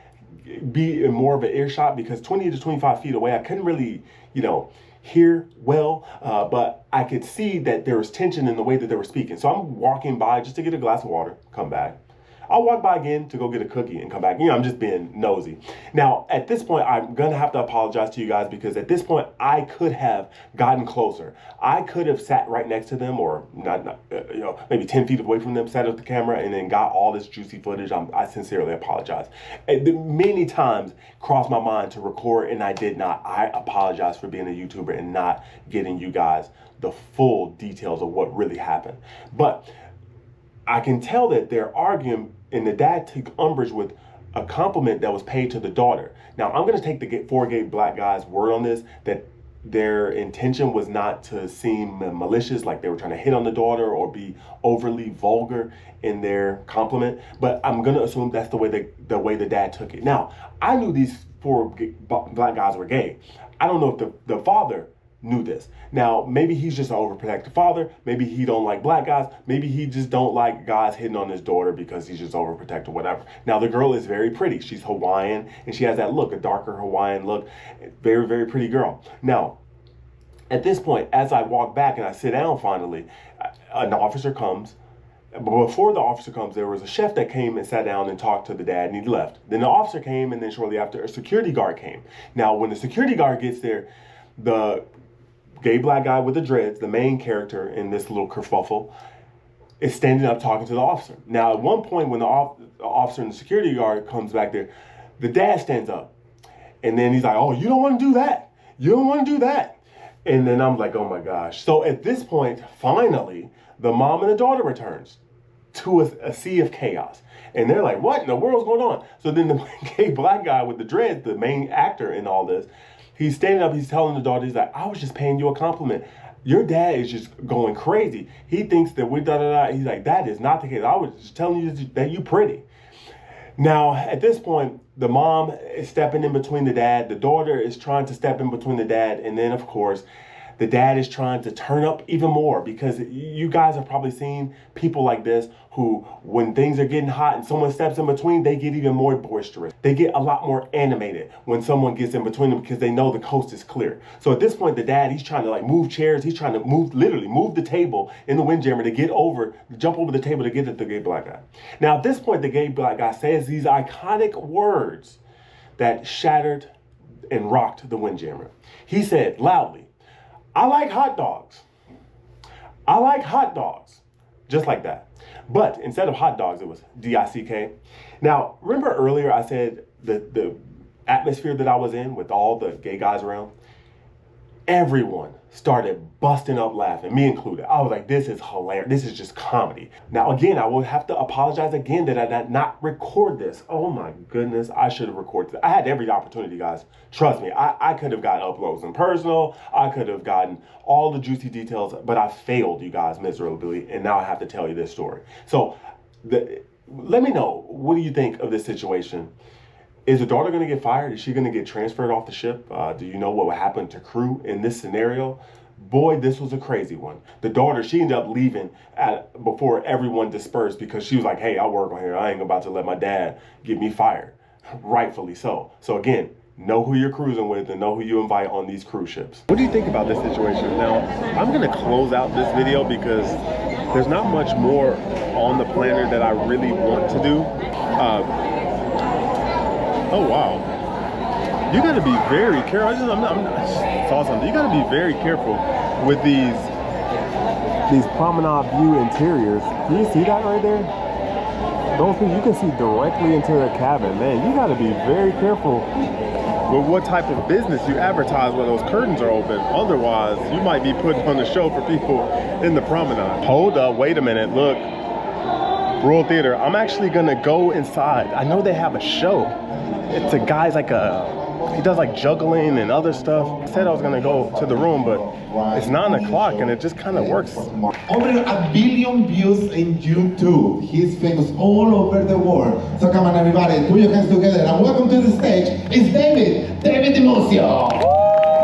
be in more of an earshot because 20 to 25 feet away, I couldn't really, hear well, but I could see that there was tension in the way that they were speaking. So I'm walking by just to get a glass of water, come back. I'll walk by again to go get a cookie and come back. I'm just being nosy. Now, at this point, I'm gonna have to apologize to you guys because at this point, I could have gotten closer. I could have sat right next to them or maybe 10 feet away from them, set up the camera and then got all this juicy footage. I sincerely apologize. Many times crossed my mind to record and I did not. I apologize for being a YouTuber and not getting you guys the full details of what really happened. But I can tell that they're arguing and the dad took umbrage with a compliment that was paid to the daughter. Now, I'm going to take the 4 gay black guys' word on this, that their intention was not to seem malicious, like they were trying to hit on the daughter or be overly vulgar in their compliment. But I'm going to assume that's the way the dad took it. Now, I knew these 4 black guys were gay. I don't know if the father knew this. Now, maybe he's just an overprotective father. Maybe he don't like black guys. Maybe he just don't like guys hitting on his daughter because he's just overprotective, whatever. Now, the girl is very pretty. She's Hawaiian, and she has that look, a darker Hawaiian look. Very, very pretty girl. Now, at this point, as I walk back and I sit down finally, an officer comes. But before the officer comes, there was a chef that came and sat down and talked to the dad, and he left. Then the officer came, and then shortly after, a security guard came. Now, when the security guard gets there, the gay black guy with the dreads, the main character in this little kerfuffle, is standing up talking to the officer. Now, at one point when the officer and the security guard comes back there, the dad stands up. And then he's like, oh, you don't want to do that. You don't want to do that. And then I'm like, oh my gosh. So at this point, finally, the mom and the daughter returns to a sea of chaos. And they're like, what in the world's going on? So then the gay black guy with the dreads, the main actor in all this, he's standing up, he's telling the daughter, he's like, I was just paying you a compliment. Your dad is just going crazy. He thinks that we're da-da-da. He's like, that is not the case. I was just telling you that you're pretty. Now, at this point, the mom is stepping in between the dad. The daughter is trying to step in between the dad. And then, of course, The dad is trying to turn up even more because you guys have probably seen people like this who, when things are getting hot and someone steps in between, they get even more boisterous. They get a lot more animated when someone gets in between them because they know the coast is clear. So at this point, the dad, he's trying to like move chairs. He's trying to literally move the table in the Windjammer to jump over the table to get at the gay black guy. Now at this point, the gay black guy says these iconic words that shattered and rocked the Windjammer. He said loudly, "I like hot dogs. I like hot dogs." Just like that. But instead of hot dogs, it was D-I-C-K. Now, remember earlier I said the atmosphere that I was in with all the gay guys around? Everyone started busting up laughing, me included. I was like, this is hilarious. This is just comedy. Now, again, I will have to apologize again that I did not record this. Oh my goodness, I should have recorded this. I had every opportunity, guys. Trust me, I could have gotten uploads in personal. I could have gotten all the juicy details, but I failed you guys miserably, and now I have to tell you this story. So let me know, what do you think of this situation? Is the daughter going to get fired? Is she going to get transferred off the ship? Do you know what would happen to crew in this scenario? Boy, this was a crazy one. The daughter, she ended up leaving before everyone dispersed because she was like, hey, I work on here. I ain't about to let my dad get me fired. Rightfully so. So again, know who you're cruising with and know who you invite on these cruise ships. What do you think about this situation? Now, I'm going to close out this video because there's not much more on the planner that I really want to do. Oh wow! You got to be very careful. I saw something. You got to be very careful with these promenade view interiors. Can you see that right there? Those people, you can see directly into the cabin. Man, you got to be very careful with what type of business you advertise when those curtains are open. Otherwise, you might be putting on a show for people in the promenade. Hold up! Wait a minute. Look, Royal Theater. I'm actually gonna go inside. I know they have a show. It's a guy's he does like juggling and other stuff. I said I was gonna go to the room, but it's 9 o'clock and it just kind of works. Over 1 billion views in YouTube. He's famous all over the world. So come on everybody, put your hands together and welcome to the stage. It's David DiMuzio.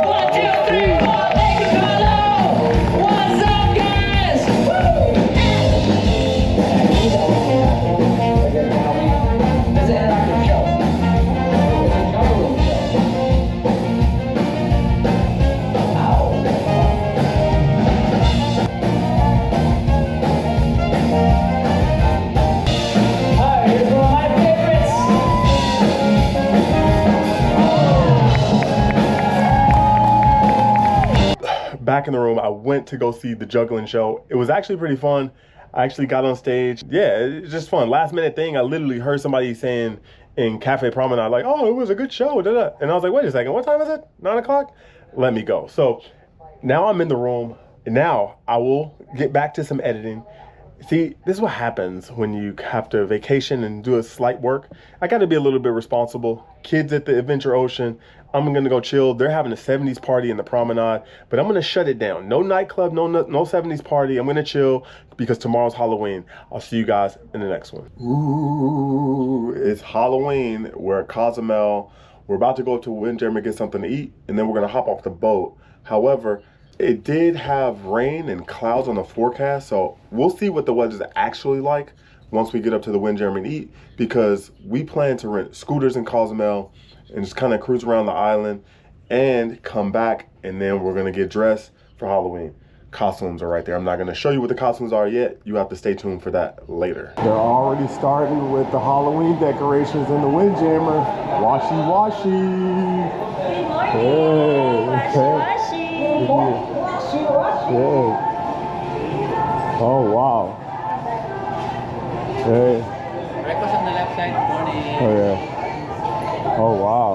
1, 2, 3, 4, thank you, Carlo. What's up, guys? Woo! This is an interactive show. It's a juggling show. Alright, here's one of my favorites. Back in the room, I went to go see the juggling show. It was actually pretty fun. I actually got on stage. Yeah, it's just fun. Last minute thing, I literally heard somebody saying in Cafe Promenade, like, oh, it was a good show. Da -da. And I was like, wait a second, what time is it? 9 o'clock? Let me go. So now I'm in the room. Now I will get back to some editing. See, this is what happens when you have to vacation and do a slight work. I got to be a little bit responsible. Kids at the Adventure Ocean. I'm going to go chill. They're having a 70s party in the promenade, but I'm going to shut it down. No nightclub, no 70s party. I'm going to chill because tomorrow's Halloween. I'll see you guys in the next one. Ooh, it's Halloween. We're at Cozumel. We're about to go to Windjammer and get something to eat, and then we're going to hop off the boat. However, it did have rain and clouds on the forecast, so we'll see what the weather's actually like once we get up to the Windjammer and eat, because we plan to rent scooters in Cozumel and just kind of cruise around the island and come back, and then we're gonna get dressed for Halloween. Costumes are right there. I'm not gonna show you what the costumes are yet. You have to stay tuned for that later. They're already starting with the Halloween decorations in the Windjammer. Washy, washy. Hey. Oh wow. Hey. Breakfast on the left side, morning. Oh yeah. Oh wow.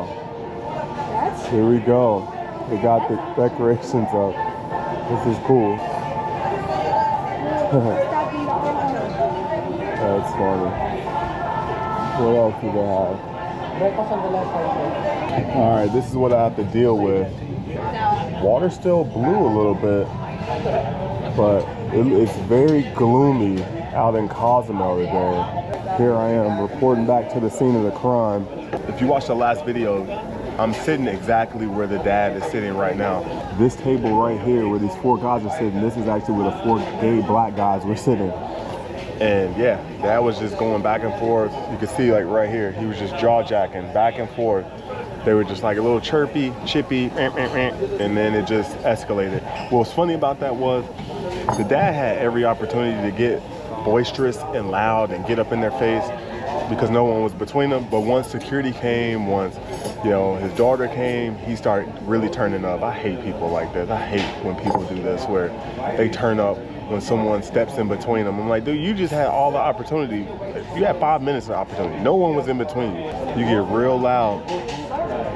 Here we go. They got the decorations up. This is cool. That's funny. What else do they have? Breakfast on the left side. All right, this is what I have to deal with. Water's still blue a little bit, but it's very gloomy out in Cozumel today. Here I am reporting back to the scene of the crime. If you watched the last video, I'm sitting exactly where the dad is sitting right now. This table right here where these 4 guys are sitting, this is actually where the 4 gay black guys were sitting. And yeah, Dad was just going back and forth. You can see like right here, he was just jaw jacking back and forth. They were just like a little chirpy, chippy, and then it just escalated. What was funny about that was the dad had every opportunity to get boisterous and loud and get up in their face because no one was between them. But once security came, once, you know, his daughter came, he started really turning up. I hate people like this. I hate when people do this, where they turn up when someone steps in between them. I'm like, dude, you just had all the opportunity. You had 5 minutes of opportunity. No one was in between you. You get real loud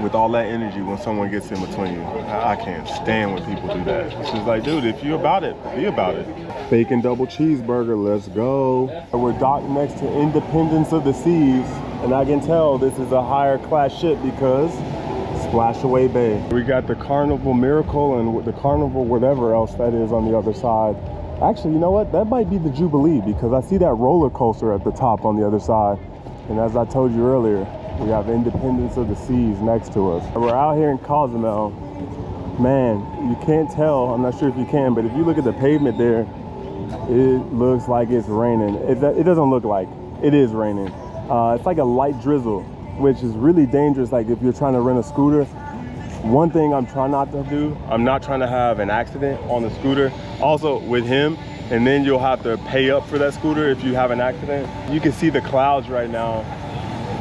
with all that energy when someone gets in between you. I can't stand when people do that. It's just like, dude, if you're about it, be about it. Bacon double cheeseburger, let's go. We're docked next to Independence of the Seas, and I can tell this is a higher class ship because Splashaway Bay. We got the Carnival Miracle and the Carnival whatever else that is on the other side. Actually, you know what? That might be the Jubilee because I see that roller coaster at the top on the other side. And as I told you earlier, we have Independence of the Seas next to us. We're out here in Cozumel. Man, you can't tell, I'm not sure if you can, but if you look at the pavement there, it looks like it's raining. It doesn't look like, it is raining. It's like a light drizzle, which is really dangerous. Like if you're trying to rent a scooter, one thing I'm trying not to do, I'm not trying to have an accident on the scooter. Also with him, and then you'll have to pay up for that scooter if you have an accident. You can see the clouds right now.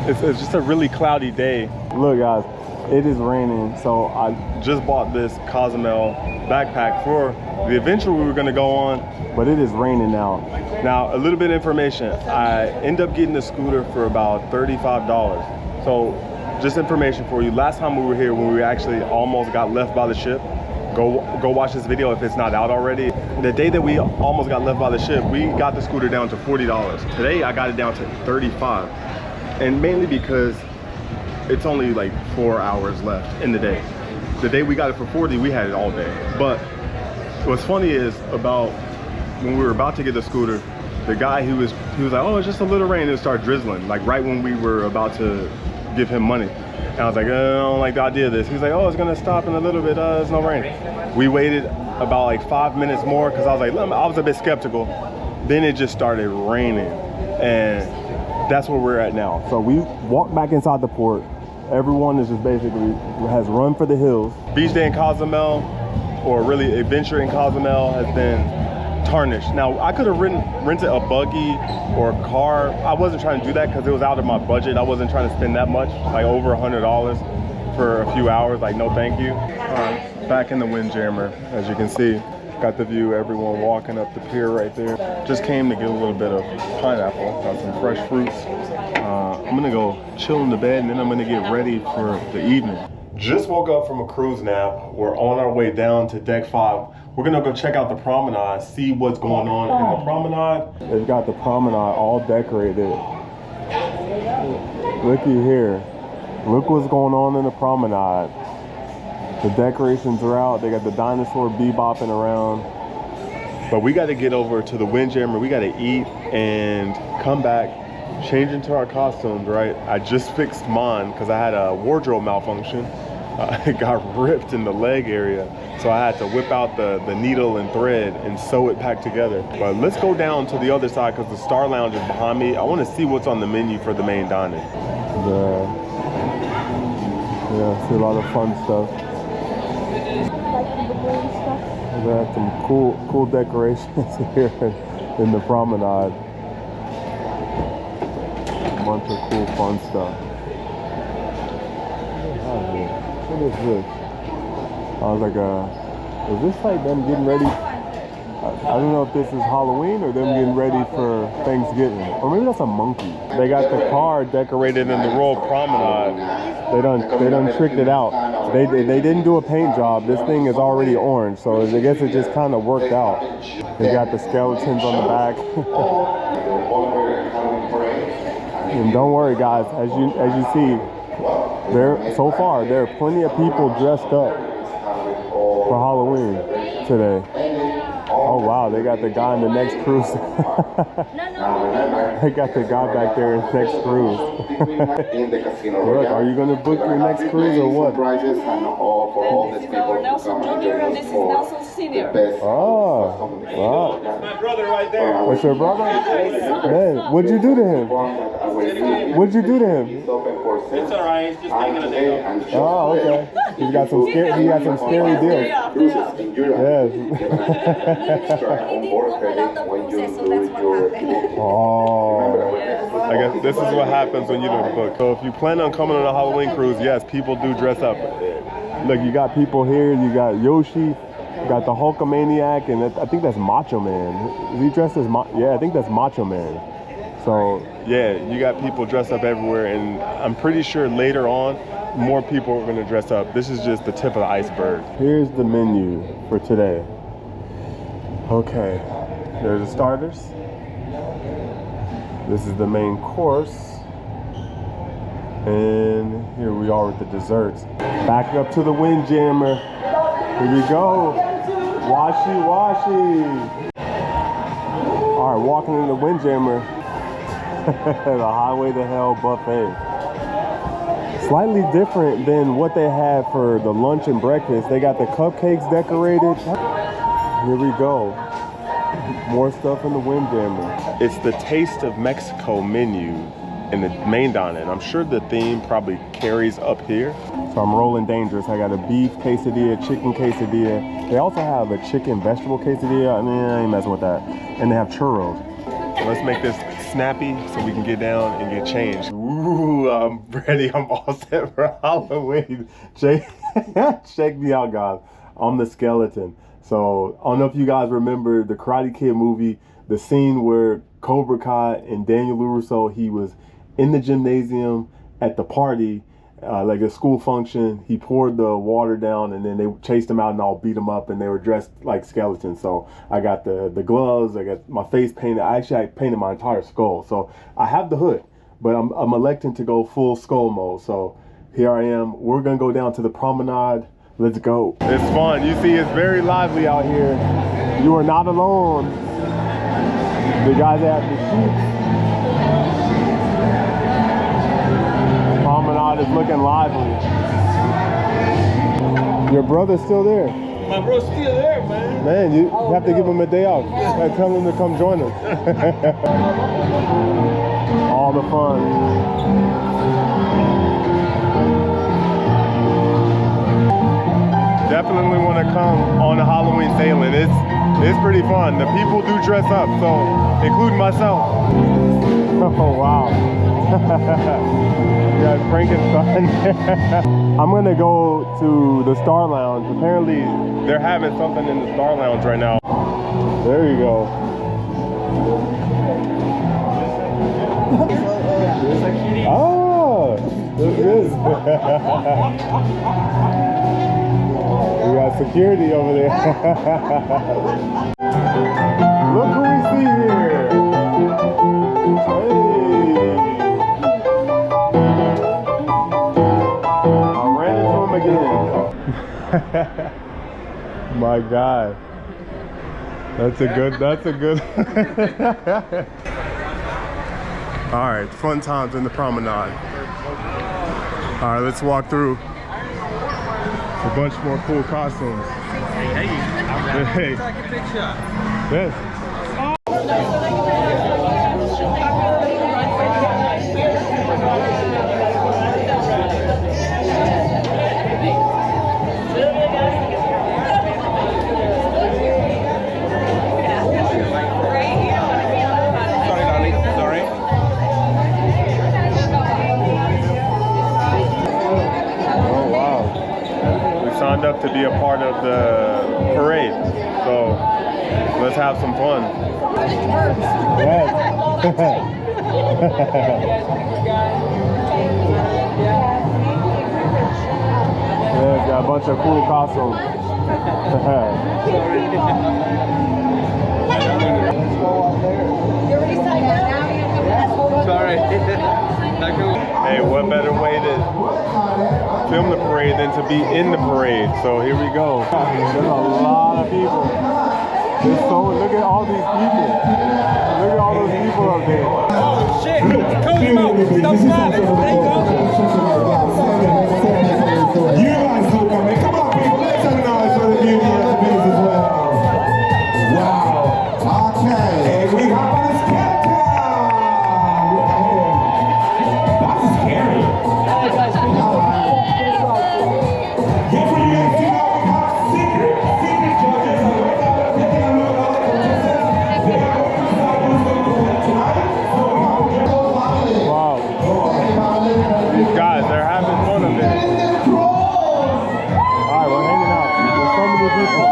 It's just a really cloudy day. Look guys, it is raining. So I just bought this Cozumel backpack for the adventure we were gonna go on, but it is raining now. Now, a little bit of information. I end up getting the scooter for about $35. So just information for you. Last time we were here, when we actually almost got left by the ship, go watch this video if it's not out already. The day that we almost got left by the ship, we got the scooter down to $40. Today, I got it down to $35. And mainly because it's only like 4 hours left in the day. The day we got it for 40, we had it all day. But what's funny is about when we were about to get the scooter, the guy he was like, oh, it's just a little rain, and it started drizzling, like right when we were about to give him money. And I was like, I don't like the idea of this. He's like, oh, it's gonna stop in a little bit, there's no rain. We waited about like 5 minutes more because I was like, I was a bit skeptical. Then it just started raining, and that's where we're at now. So we walked back inside the port. Everyone is just basically has run for the hills. Beach day in Cozumel, or really adventure in Cozumel, has been tarnished. Now, I could have rented a buggy or a car. I wasn't trying to do that because it was out of my budget. I wasn't trying to spend that much, like over $100 for a few hours. Like, no thank you. All right, back in the Windjammer, as you can see. Got the view, everyone walking up the pier right there. Just came to get a little bit of pineapple, got some fresh fruits. I'm gonna go chill in the bed and then I'm gonna get ready for the evening. Just woke up from a cruise nap. We're on our way down to deck 5. We're gonna go check out the promenade, see what's going on in the promenade. They've got the promenade all decorated. Looky here. Look what's going on in the promenade. The decorations are out. They got the dinosaur bebopping around. But we got to get over to the Windjammer. We got to eat and come back, change into our costumes, right? I just fixed mine because I had a wardrobe malfunction. It got ripped in the leg area. So I had to whip out the needle and thread and sew it back together. But let's go down to the other side because the Star Lounge is behind me. I want to see what's on the menu for the main dining. Yeah, see a lot of fun stuff. They have some cool decorations here in the promenade. A bunch of cool fun stuff. What is this? I was like, is this like them getting ready? I don't know if this is Halloween or them getting ready for Thanksgiving. Or maybe that's a monkey. They got the car decorated in the Royal Promenade. They done tricked it out. They didn't do a paint job. This thing is already orange, so I guess it just kind of worked out. They got the skeletons on the back. And don't worry, guys. As you see, so far there are plenty of people dressed up for Halloween today. Oh wow, they got the guy in the next cruise. They got the guy back there in the next cruise. In the casino. Look, are you gonna book your next cruise or what? Prizes and all for all these people to come and join us for the best. Oh, wow. My brother right there. What's your brother? Man, what'd you do to him? What'd you do to him? It's all right. He's just taking a day off. Oh, okay. He got some scary deals. Yes. Oh. I guess this is what happens when you don't book. So if you plan on coming on a Halloween cruise, yes, people do dress up. Look, you got people here. You got Yoshi. You got the Hulkamaniac, and I think that's Macho Man. Is he dressed as yeah, I think that's Macho Man. So yeah, you got people dressed up everywhere, and I'm pretty sure later on more people are going to dress up. This is just the tip of the iceberg. Here's the menu for today. Okay, there's the starters. This is the main course, and here we are with the desserts. Back up to the Windjammer. Here we go. Washi washi. All right, walking in the Windjammer. The Highway to Hell buffet. Slightly different than what they had for the lunch and breakfast. They got the cupcakes decorated. Here we go. More stuff in the Windjammer. It's the Taste of Mexico menu in the main dining. I'm sure the theme probably carries up here. So I'm rolling dangerous. I got a beef quesadilla, chicken quesadilla. They also have a chicken vegetable quesadilla. I mean, I ain't messing with that. And they have churros. So let's make this snappy so we can get down and get changed. Ooh, I'm ready. I'm all set for Halloween. Check me out, guys. I'm the skeleton. So I don't know if you guys remember the Karate Kid movie, the scene where Cobra Kai and Daniel LaRusso, he was in the gymnasium at the party, like a school function. He poured the water down, and then they chased him out and all beat him up, and they were dressed like skeletons. So I got the gloves, I got my face painted. I painted my entire skull. So I have the hood, but I'm electing to go full skull mode. So here I am. We're gonna go down to the promenade. Let's go. It's fun. You see, it's very lively out here. You are not alone. The guys at the sheep. Promenade is looking lively. Your brother's still there. My bro's still there, man. Man, you have to give him a day off. Tell him to come join us. All the fun. Definitely want to come on a Halloween sailing. It's pretty fun. The people do dress up, so including myself. Oh wow. Yeah, Frankenstein. I'm gonna go to the Star Lounge. Apparently they're having something in the Star Lounge right now. There you go. Oh, look at this. We got security over there. Look who we see here. Hey. I ran into him again. My God. That's a good. All right, fun times in the promenade. All right, let's walk through. A bunch more cool costumes. Hey. Take a picture. Yes. Sorry, darling. Sorry. Oh wow. We signed up to be a part of the parade, so let's have some fun. Yes. Yeah, got a bunch of cool costumes. Sorry. Hey, what better way to film the parade than to be in the parade? So here we go. There's a lot of people. Look at all these people. Look at all those people up there. Oh shit! Cody Mo, stop smiling. There you go. You guys look at me. Come on, people. Let's have a noise for the beauty of the bees as well. Wow. Okay. And we hop on this countdown. That's scary. Yeah, for you guys, you know we have secret judges. So right now, we're taking a look at all the contestants. They are going to decide who's going to win tonight. So we have to get all family. Wow. These guys, they're having fun up there. All right, we're hanging out. There's so many people.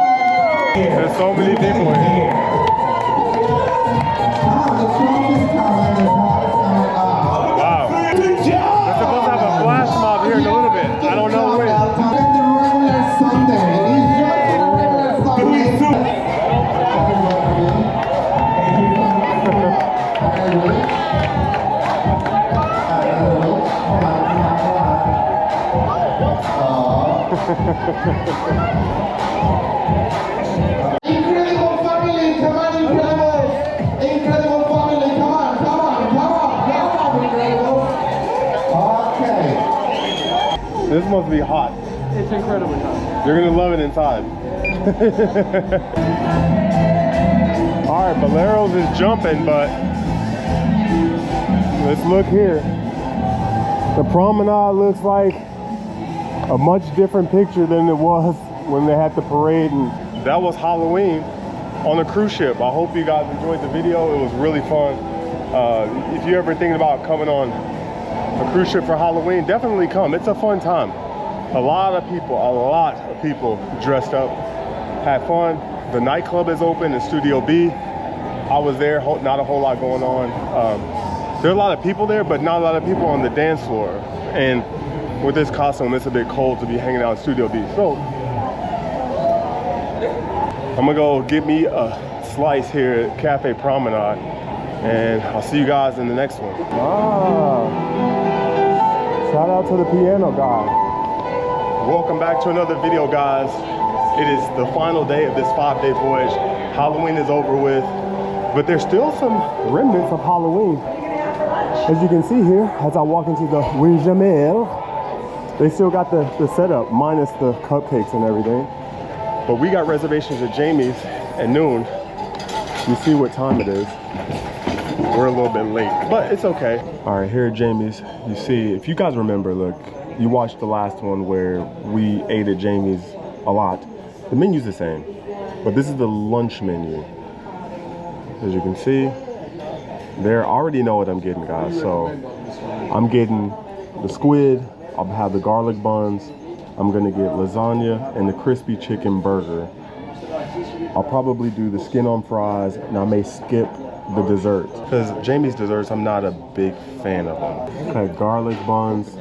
There's so many people here. Wow. They're supposed to have a flash mob here in a little bit. I don't know when. Incredible family, come on, Incredibles! Incredible family, come on, Incredibles! Okay. This must be hot. It's incredibly hot. You're gonna love it inside. All right, Boleros is jumping, but let's look here. The promenade looks like a much different picture than it was when they had the parade, and that was Halloween on a cruise ship. I hope you guys enjoyed the video. It was really fun. If you're ever thinking about coming on a cruise ship for Halloween, definitely come. It's a fun time. A lot of people dressed up, had fun. The nightclub is open in Studio B. I was there, not a whole lot going on. There are a lot of people there, but not a lot of people on the dance floor. And with this costume, it's a bit cold to be hanging out in Studio B. So I'm gonna go get me a slice here at Cafe Promenade, and I'll see you guys in the next one. Shout out to the piano guy. Welcome back to another video, guys. It is the final day of this 5-day voyage. Halloween is over with, but there's still some remnants of Halloween. As you can see here, as I walk into the Windjamel, they still got the setup, minus the cupcakes and everything. But we got reservations at Jamie's at noon. You see what time it is. We're a little bit late, but it's okay. All right, here at Jamie's, you see, if you guys remember, look, you watched the last one where we ate at Jamie's a lot. The menu's the same, but this is the lunch menu. As you can see, there, I already know what I'm getting, guys. So I'm getting the squid, I'll have the garlic buns, I'm gonna get lasagna and the crispy chicken burger. I'll probably do the skin on fries, and I may skip the desserts, because Jamie's desserts, I'm not a big fan of them. Okay, garlic buns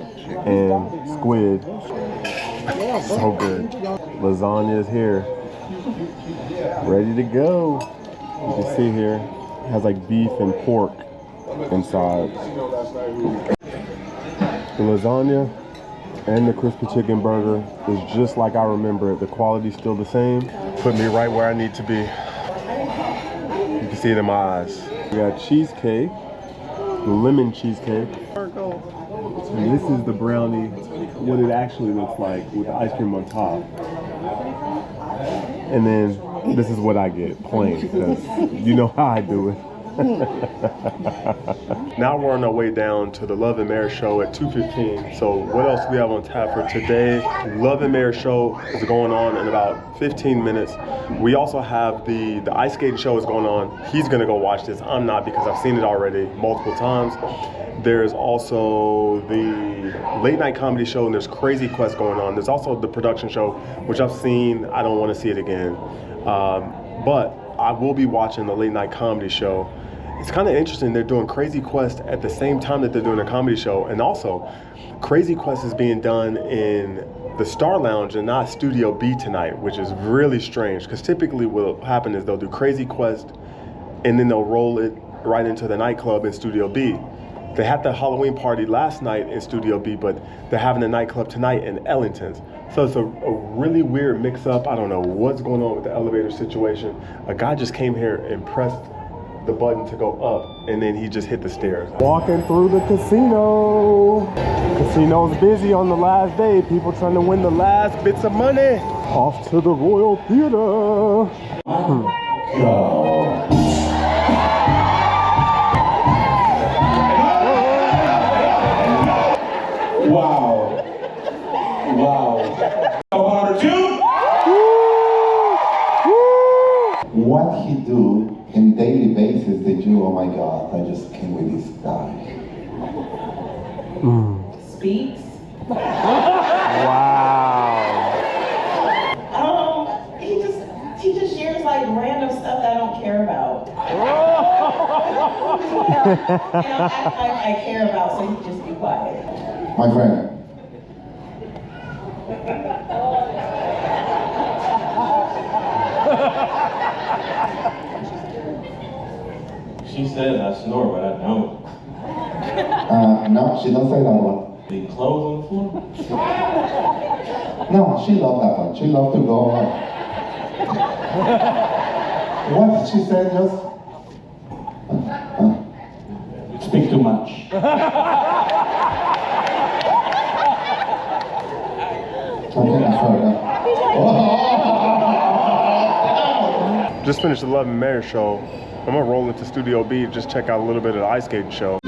and squid. So good. Lasagna is here, ready to go. You can see here, it has like beef and pork inside. The lasagna and the crispy chicken burger is just like I remember it. The quality's still the same. Put me right where I need to be. You can see it in my eyes. We got cheesecake, lemon cheesecake. And this is the brownie, what it actually looks like with the ice cream on top. And then this is what I get, plain, because you know how I do it. Now we're on our way down to the Love and Mayor show at 2:15. So what else do we have on tap for today? Love and Mayor show is going on in about 15 minutes. We also have the ice skating show is going on. He's gonna go watch this. I'm not, because I've seen it already multiple times. There's also the late night comedy show, and there's Crazy Quest going on. There's also the production show, which I've seen. I don't want to see it again. But I will be watching the late night comedy show. It's kind of interesting. They're doing Crazy Quest at the same time that they're doing a comedy show. And also, Crazy Quest is being done in the Star Lounge and not Studio B tonight, which is really strange. Because typically what will happen is they'll do Crazy Quest and then they'll roll it right into the nightclub in Studio B. They had the Halloween party last night in Studio B, but they're having a nightclub tonight in Ellington's. So it's a really weird mix up. I don't know what's going on with the elevator situation. A guy just came here and pressed the button to go up, and then he just hit the stairs. Walking through the casino. Casino's busy on the last day. People trying to win the last bits of money. Off to the Royal Theater. Wow. Wow. About you. What he do in daily basis that you, oh my God, I just can't with this guy. Speaks. Wow. He just shares like random stuff that I don't care about. I care about, so he just be quiet. My friend. She said I snore, but I don't. No, she don't say that one. The clothes on the floor? No, she love that one. She love to go on. What did she say just? Speak too much. Okay, I'm sorry. Just finished the Love and Marriage show. I'm gonna roll into Studio B and just check out a little bit of the ice skating show.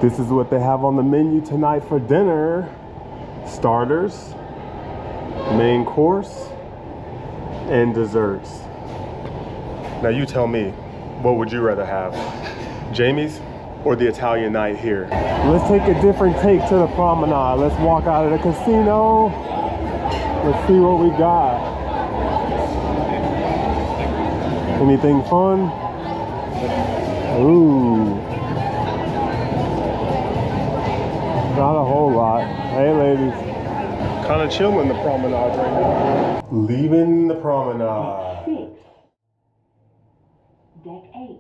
This is what they have on the menu tonight for dinner. Starters, main course, and desserts. Now you tell me, what would you rather have? Jamie's or the Italian night here? Let's take a different take to the promenade. Let's walk out of the casino. Let's see what we got. Anything fun? Ooh. Not a whole lot. Hey ladies. Kind of chilling the promenade right now. Leaving the promenade. Deck 8.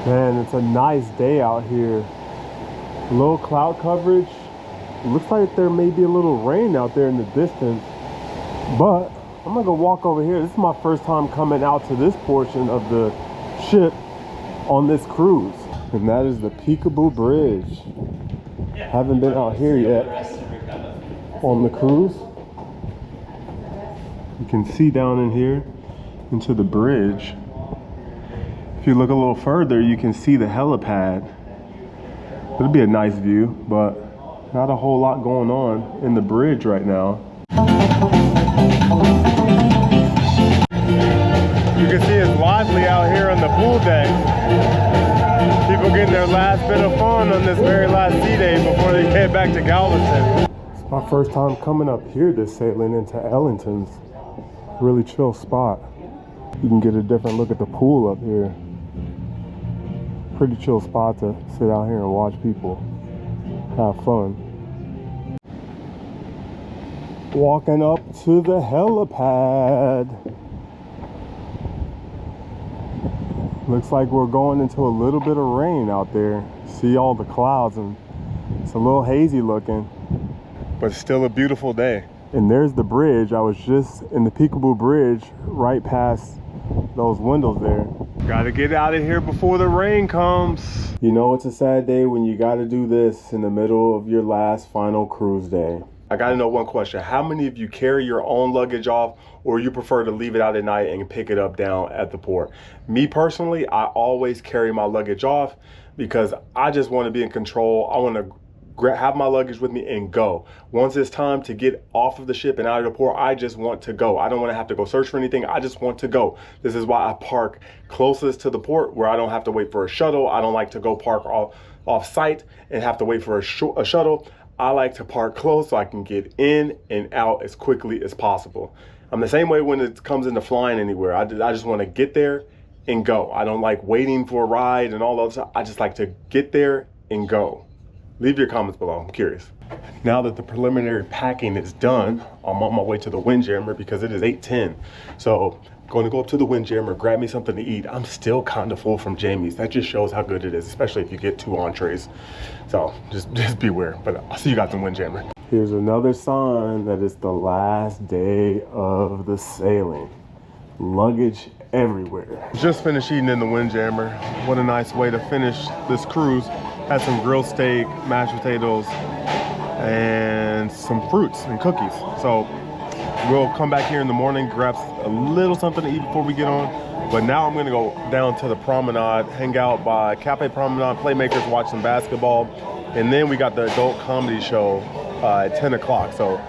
Man, it's a nice day out here. Low cloud coverage. It looks like there may be a little rain out there in the distance. But I'm gonna go walk over here. This is my first time coming out to this portion of the ship on this cruise. And that is the Peekaboo Bridge. Haven't been out here yet on the cruise. You can see down in here into the bridge. If you look a little further, you can see the helipad. It'll be a nice view, but not a whole lot going on in the bridge right now. You can see it's lively out here on the pool deck. People getting their last bit of fun on this very last sea day before they head back to Galveston. It's my first time coming up here this sailing into Ellington's. Really chill spot. You can get a different look at the pool up here. Pretty chill spot to sit out here and watch people have fun. Walking up to the helipad. Looks like we're going into a little bit of rain out there. See all the clouds and it's a little hazy looking, but still a beautiful day. And there's the bridge. I was just in the Peekaboo Bridge right past those windows there. Gotta get out of here before the rain comes. You know it's a sad day when you gotta do this in the middle of your last final cruise day. I gotta know one question. How many of you carry your own luggage off, or you prefer to leave it out at night and pick it up down at the port? Me personally, I always carry my luggage off because I just want to be in control. I want to have my luggage with me and go. Once it's time to get off of the ship and out of the port, I just want to go. I don't want to have to go search for anything. I just want to go. This is why I park closest to the port where I don't have to wait for a shuttle. I don't like to go park off site and have to wait for a shuttle. I like to park close so I can get in and out as quickly as possible. I'm the same way when it comes into flying anywhere. I just want to get there and go. I don't like waiting for a ride and all that stuff. I just like to get there and go. Leave your comments below, I'm curious. Now that the preliminary packing is done, I'm on my way to the Windjammer because it is 8:10. So I'm going to go up to the Windjammer, grab me something to eat. I'm still kind of full from Jamie's. That just shows how good it is, especially if you get 2 entrees. So just beware, but I'll see you guys in Windjammer. Here's another sign that it's the last day of the sailing. Luggage everywhere. Just finished eating in the Windjammer. What a nice way to finish this cruise. Had some grilled steak, mashed potatoes, and some fruits and cookies. So we'll come back here in the morning, grab a little something to eat before we get on. But now I'm gonna go down to the promenade, hang out by Cafe Promenade, Playmakers, watch some basketball. And then we got the adult comedy show at 10 o'clock. So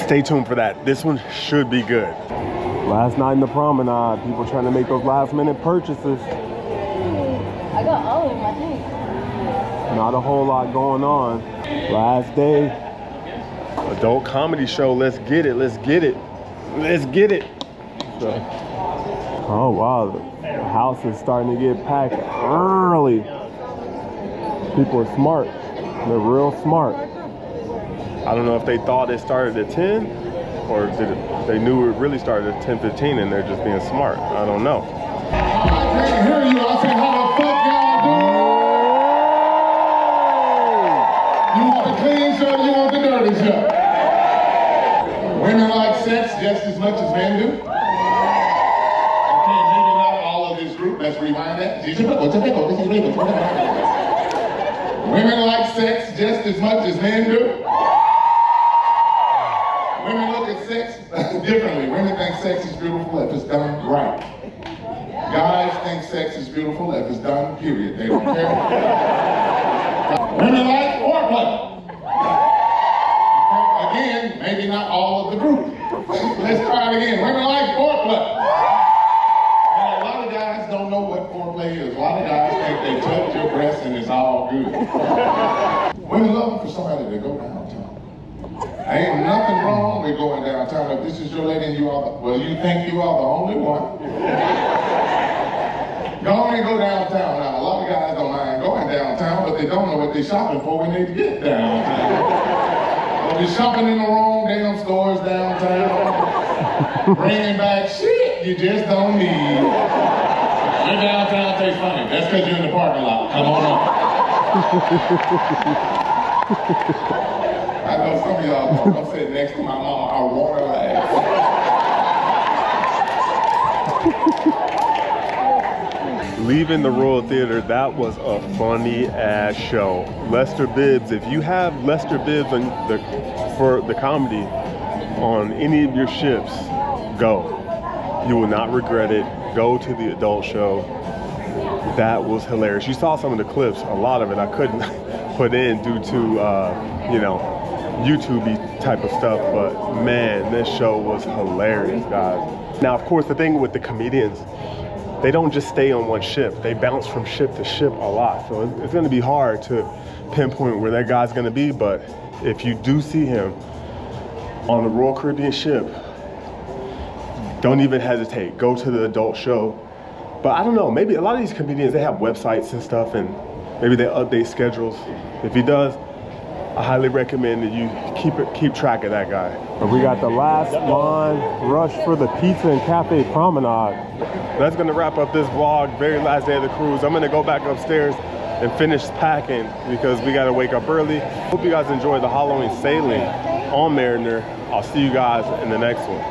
stay tuned for that. This one should be good. Last night in the promenade, people trying to make those last minute purchases. I got all of them, I think. Not a whole lot going on. Last day. Adult comedy show, let's get it, let's get it. Let's get it. So, oh wow, the house is starting to get packed early. People are smart, they're real smart. I don't know if they thought it started at 10 or they knew it really started at 10:15 and they're just being smart. I don't know. I can't hear you. I said, how the fuck y'all doing? You want the clean show or you want the dirty show? Women like sex just as much as men do. Okay, maybe not all of this group. Let's rewind that. Women like sex just as much as men do. Women look at sex differently. Women think sex is beautiful if it's done right. Guys think sex is beautiful if it's done, period. They don't care. Women like foreplay. Again, maybe not all of the group. Let's try it again. Women like foreplay. And a lot of guys don't know what foreplay is. A lot of guys think they touch your breasts and it's all good. Women love for somebody to go downtown. Ain't nothing wrong with going downtown. If this is your lady and you are, well, you think you are the only one. Go on and go downtown. Now, a lot of guys don't mind going downtown, but they don't know what they're shopping for when they get downtown. They'll be shopping in the wrong damn stores downtown, bringing back shit you just don't need. Your downtown tastes funny. That's because you're in the parking lot. Come on up. I know some of y'all, I'm sitting next to my mama, I want to laugh. Leaving the Royal Theater, that was a funny ass show. Lester Bibbs, if you have Lester Bibbs for the comedy on any of your ships, go. You will not regret it. Go to the adult show. That was hilarious. You saw some of the clips, a lot of it I couldn't put in due to, you know, YouTube-y type of stuff, but man, this show was hilarious, guys. Now, of course, the thing with the comedians, they don't just stay on one ship. They bounce from ship to ship a lot. So it's gonna be hard to pinpoint where that guy's gonna be, but if you do see him on the Royal Caribbean ship, don't even hesitate. Go to the adult show. But I don't know, maybe a lot of these comedians, they have websites and stuff, and maybe they update schedules. If he does, I highly recommend that you keep track of that guy. We got the last line rush for the pizza and cafe promenade. That's gonna wrap up this vlog, very last day of the cruise. I'm gonna go back upstairs and finish packing because we gotta wake up early. Hope you guys enjoyed the Halloween sailing on Mariner. I'll see you guys in the next one.